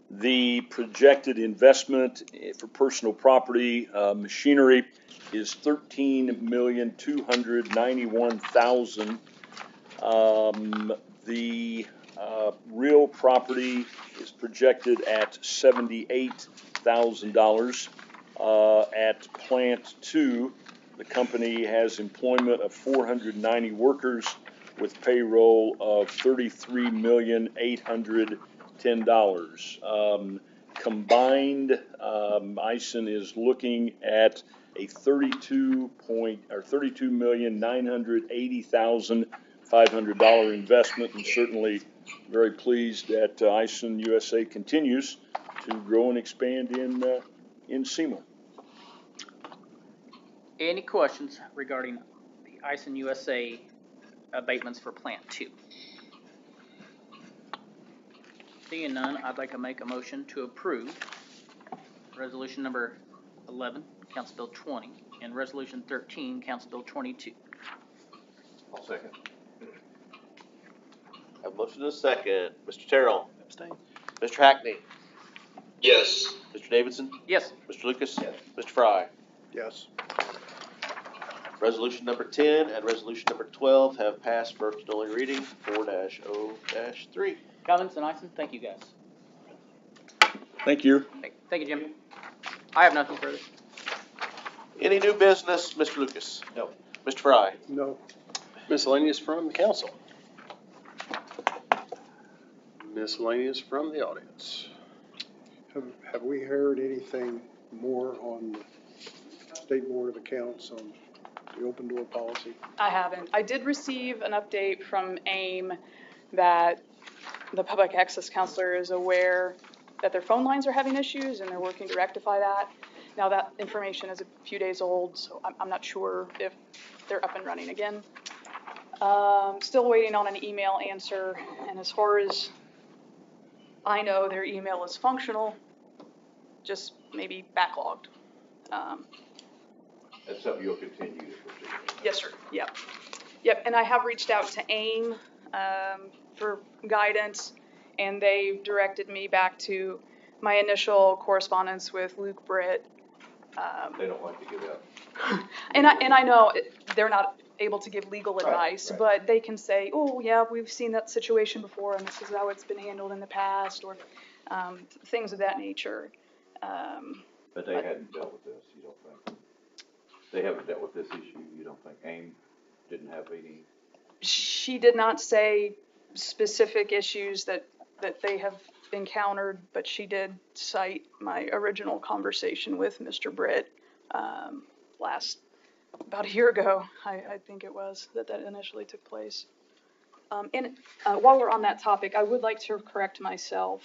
[SPEAKER 9] The projected investment for personal property machinery is $13,291,000. The real property is projected at $78,000. At Plant 2, the company has employment of 490 workers with payroll of $33,810. Combined, Ison is looking at a $32,980,500 investment, and certainly very pleased that Ison USA continues to grow and expand in Seymour.
[SPEAKER 7] Any questions regarding the Ison USA abatements for Plant 2? Seeing none, I'd like to make a motion to approve Resolution number 11, Council Bill 20, and Resolution 13, Council Bill 22.
[SPEAKER 1] I'll second.
[SPEAKER 3] Have a motion and a second. Mr. Terrell.
[SPEAKER 10] Abstain.
[SPEAKER 3] Mr. Hackney.
[SPEAKER 5] Yes.
[SPEAKER 3] Mr. Davidson.
[SPEAKER 7] Yes.
[SPEAKER 3] Mr. Lucas.
[SPEAKER 1] Yes.
[SPEAKER 3] Mr. Fry.
[SPEAKER 6] Yes.
[SPEAKER 3] Resolution number 10 and resolution number 12 have passed first and only reading, 4-0-3.
[SPEAKER 7] Cummins and Ison, thank you guys.
[SPEAKER 9] Thank you.
[SPEAKER 7] Thank you, Jim. I have nothing further.
[SPEAKER 3] Any new business, Mr. Lucas?
[SPEAKER 1] No.
[SPEAKER 3] Mr. Fry?
[SPEAKER 6] No.
[SPEAKER 2] Miscellaneous from the council. Miscellaneous from the audience.
[SPEAKER 6] Have we heard anything more on the State Board of Accounts on the open door policy?
[SPEAKER 8] I haven't. I did receive an update from AIM that the public access counselor is aware that their phone lines are having issues and they're working to rectify that. Now that information is a few days old, so I'm not sure if they're up and running again. Still waiting on an email answer, and as far as I know, their email is functional, just maybe backlogged.
[SPEAKER 1] That's something you'll continue to pursue.
[SPEAKER 8] Yes, sir. Yep. Yep. And I have reached out to AIM for guidance, and they've directed me back to my initial correspondence with Luke Britt.
[SPEAKER 1] They don't like to give out.
[SPEAKER 8] And I know they're not able to give legal advice,
[SPEAKER 1] right.
[SPEAKER 8] but they can say, oh, yeah, we've seen that situation before, and this is how it's been handled in the past, or things of that nature.
[SPEAKER 1] But they hadn't dealt with this, you don't think? They haven't dealt with this issue, you don't think? AIM didn't have any?
[SPEAKER 8] She did not say specific issues that they have encountered, but she did cite my original conversation with Mr. Britt about a year ago, I think it was, that initially took place. And while we're on that topic, I would like to correct myself.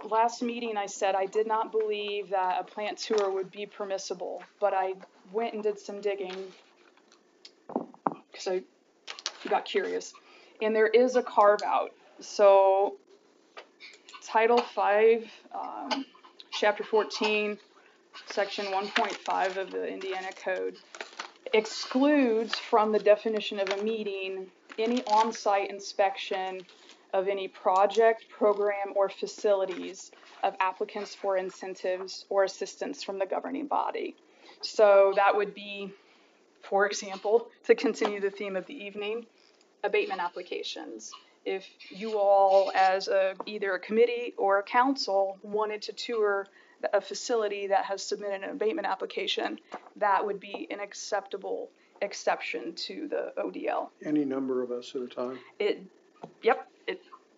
[SPEAKER 8] Last meeting I said I did not believe that a plant tour would be permissible, but I went and did some digging because I got curious. And there is a carve out. So Title 5, Chapter 14, Section 1.5 of the Indiana Code excludes from the definition of a meeting any on-site inspection of any project, program, or facilities of applicants for incentives or assistance from the governing body. So that would be, for example, to continue the theme of the evening, abatement applications. If you all, as either a committee or a council, wanted to tour a facility that has submitted an abatement application, that would be an acceptable exception to the ODL.
[SPEAKER 6] Any number of us at a time?
[SPEAKER 8] Yep.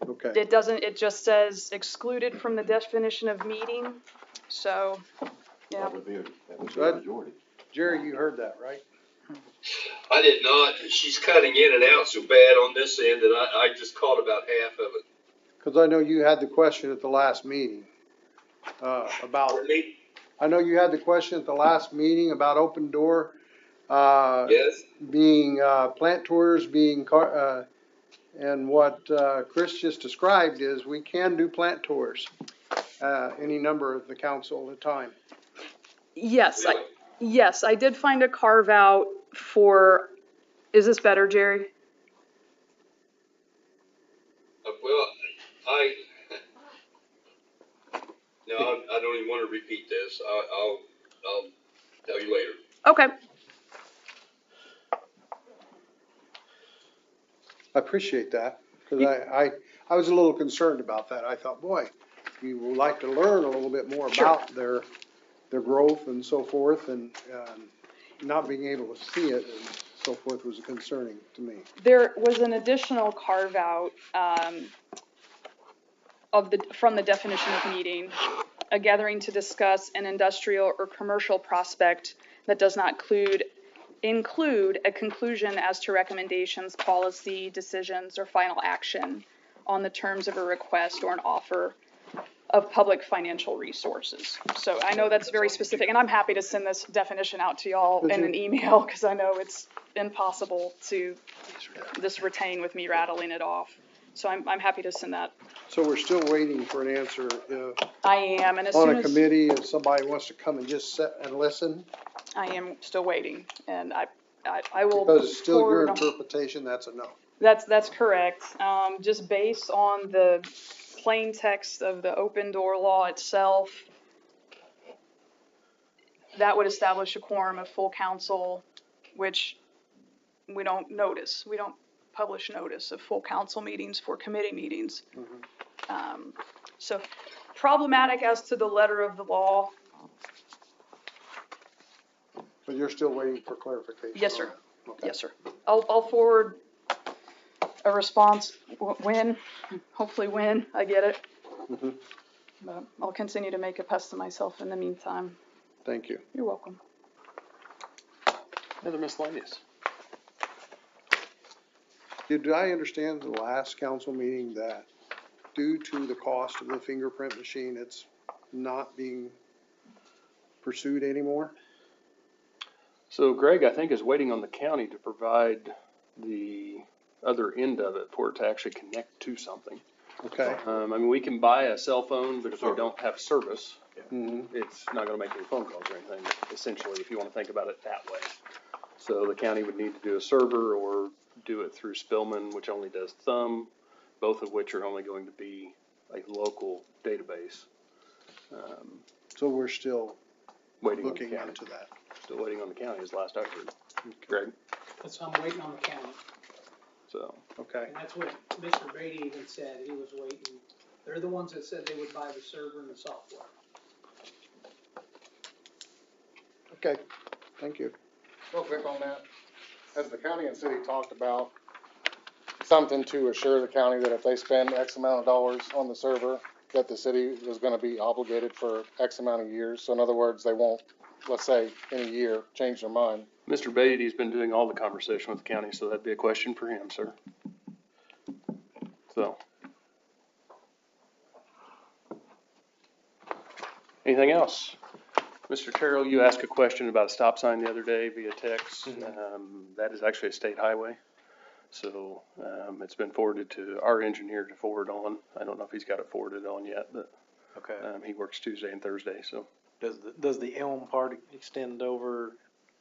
[SPEAKER 6] Okay.
[SPEAKER 8] It doesn't, it just says excluded from the definition of meeting, so, yeah.
[SPEAKER 1] That would be a majority.
[SPEAKER 6] Jerry, you heard that, right?
[SPEAKER 5] I did not. She's cutting in and out so bad on this end that I just caught about half of it.
[SPEAKER 6] Because I know you had the question at the last meeting about.
[SPEAKER 5] Pardon me?
[SPEAKER 6] I know you had the question at the last meeting about open door.
[SPEAKER 5] Yes.
[SPEAKER 6] Being plant tours, being and what Chris just described is we can do plant tours, any number of the council at a time.
[SPEAKER 8] Yes,
[SPEAKER 5] Really?
[SPEAKER 8] yes, I did find a carve out for, is this better, Jerry?
[SPEAKER 5] Well, no, I don't even want to repeat this. I'll tell you later.
[SPEAKER 8] Okay.
[SPEAKER 6] I appreciate that, because I was a little concerned about that. I thought, boy, we would like to learn a little bit more about their growth and so forth, and not being able to see it and so forth was concerning to me.
[SPEAKER 8] There was an additional carve out from the definition of meeting, a gathering to discuss an industrial or commercial prospect that does not include a conclusion as to recommendations, policy, decisions, or final action on the terms of a request or an offer of public financial resources. So I know that's very specific, and I'm happy to send this definition out to y'all in an email, because I know it's impossible to just retain with me rattling it off. So I'm happy to send that.
[SPEAKER 6] So we're still waiting for an answer if,
[SPEAKER 8] I am, and as
[SPEAKER 6] on
[SPEAKER 8] soon
[SPEAKER 6] a
[SPEAKER 8] as,
[SPEAKER 6] committee, if somebody wants to come and just sit and listen,
[SPEAKER 8] I am still waiting, and I will.
[SPEAKER 6] because it's still your
[SPEAKER 8] forward on-
[SPEAKER 6] interpretation, that's a no.
[SPEAKER 8] That's correct. Just based on the plain text of the open door law itself, that would establish a quorum of full council, which we don't notice. We don't publish notice of full council meetings for committee meetings. So problematic as to the letter of the law.
[SPEAKER 6] But you're still waiting for clarification?
[SPEAKER 8] Yes, sir.
[SPEAKER 6] on it? Okay.
[SPEAKER 8] Yes, sir. I'll forward a response hopefully when I get it.
[SPEAKER 6] Mhm.
[SPEAKER 8] But I'll continue to make a pest of myself in the meantime.
[SPEAKER 6] Thank you.
[SPEAKER 8] You're welcome.
[SPEAKER 2] Another miscellaneous.
[SPEAKER 6] Did I understand the last council meeting that due to the cost of the fingerprint machine, it's not being pursued anymore?
[SPEAKER 2] So Greg, I think, is waiting on the county to provide the other end of it for it to actually connect to something.
[SPEAKER 6] Okay.
[SPEAKER 2] I mean, we can buy a cell phone, but if we don't have service,
[SPEAKER 6] Mm-hmm.
[SPEAKER 2] it's not gonna make any phone calls or anything, essentially, if you wanna think about it that way. So the county would need to do a server or do it through Spillman, which only does thumb, both of which are only going to be a local database.
[SPEAKER 6] So we're still
[SPEAKER 2] Waiting on the
[SPEAKER 6] looking
[SPEAKER 2] county.
[SPEAKER 6] into that.
[SPEAKER 2] Still waiting on the county is last I heard. Greg,
[SPEAKER 13] That's, I'm waiting on the county,
[SPEAKER 2] so.
[SPEAKER 6] Okay.
[SPEAKER 13] and that's what Mr. Beatty even said, he was waiting. They're the ones that said they would buy the server and the software.
[SPEAKER 6] Okay. Thank you.
[SPEAKER 14] Real quick on that, has the county and city talked about something to assure the county that if they spend X amount of dollars on the server, that the city is gonna be obligated for X amount of years? So in other words, they won't, let's say, in a year, change their mind.
[SPEAKER 2] Mr. Beatty's been doing all the conversation with the county, so that'd be a question for him, sir. So. Anything else? Mr. Terrell, you asked a question about a stop sign the other day via text. That is actually a state highway. So, it's been forwarded to our engineer to forward on. I don't know if he's got it forwarded on yet, but,
[SPEAKER 10] Okay.
[SPEAKER 2] he works Tuesday and Thursday, so.
[SPEAKER 10] Does the Elm part extend over?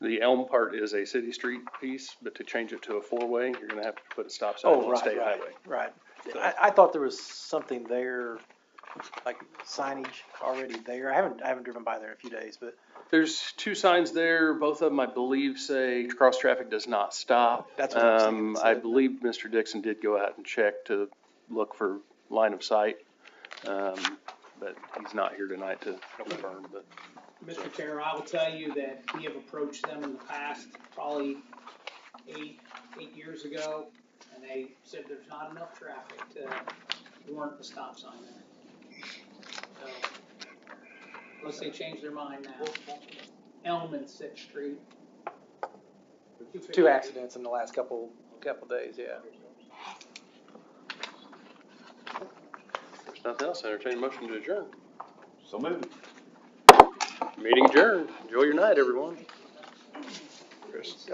[SPEAKER 2] The Elm part is a city street piece, but to change it to a four-way, you're gonna have to put a stop sign on a state highway.
[SPEAKER 10] Right. I thought there was something there, like signage already there. I haven't driven by there in a few days, but.
[SPEAKER 2] There's two signs there. Both of them, I believe, say cross-traffic does not stop.
[SPEAKER 10] That's what I was thinking.
[SPEAKER 2] I believe Mr. Dixon did go out and check to look for line of sight. But he's not here tonight to confirm, but.
[SPEAKER 13] Mr. Terrell, I will tell you that we have approached them in the past, probably eight years ago, and they said there's not enough traffic to warrant the stop sign there. So, unless they change their mind now. Elm and Sixth Street.
[SPEAKER 10] Two accidents in the last couple days, yeah.
[SPEAKER 2] There's nothing else. Entertain a motion to adjourn.
[SPEAKER 1] So moved.
[SPEAKER 2] Meeting adjourned. Enjoy your night, everyone.
[SPEAKER 6] Chris.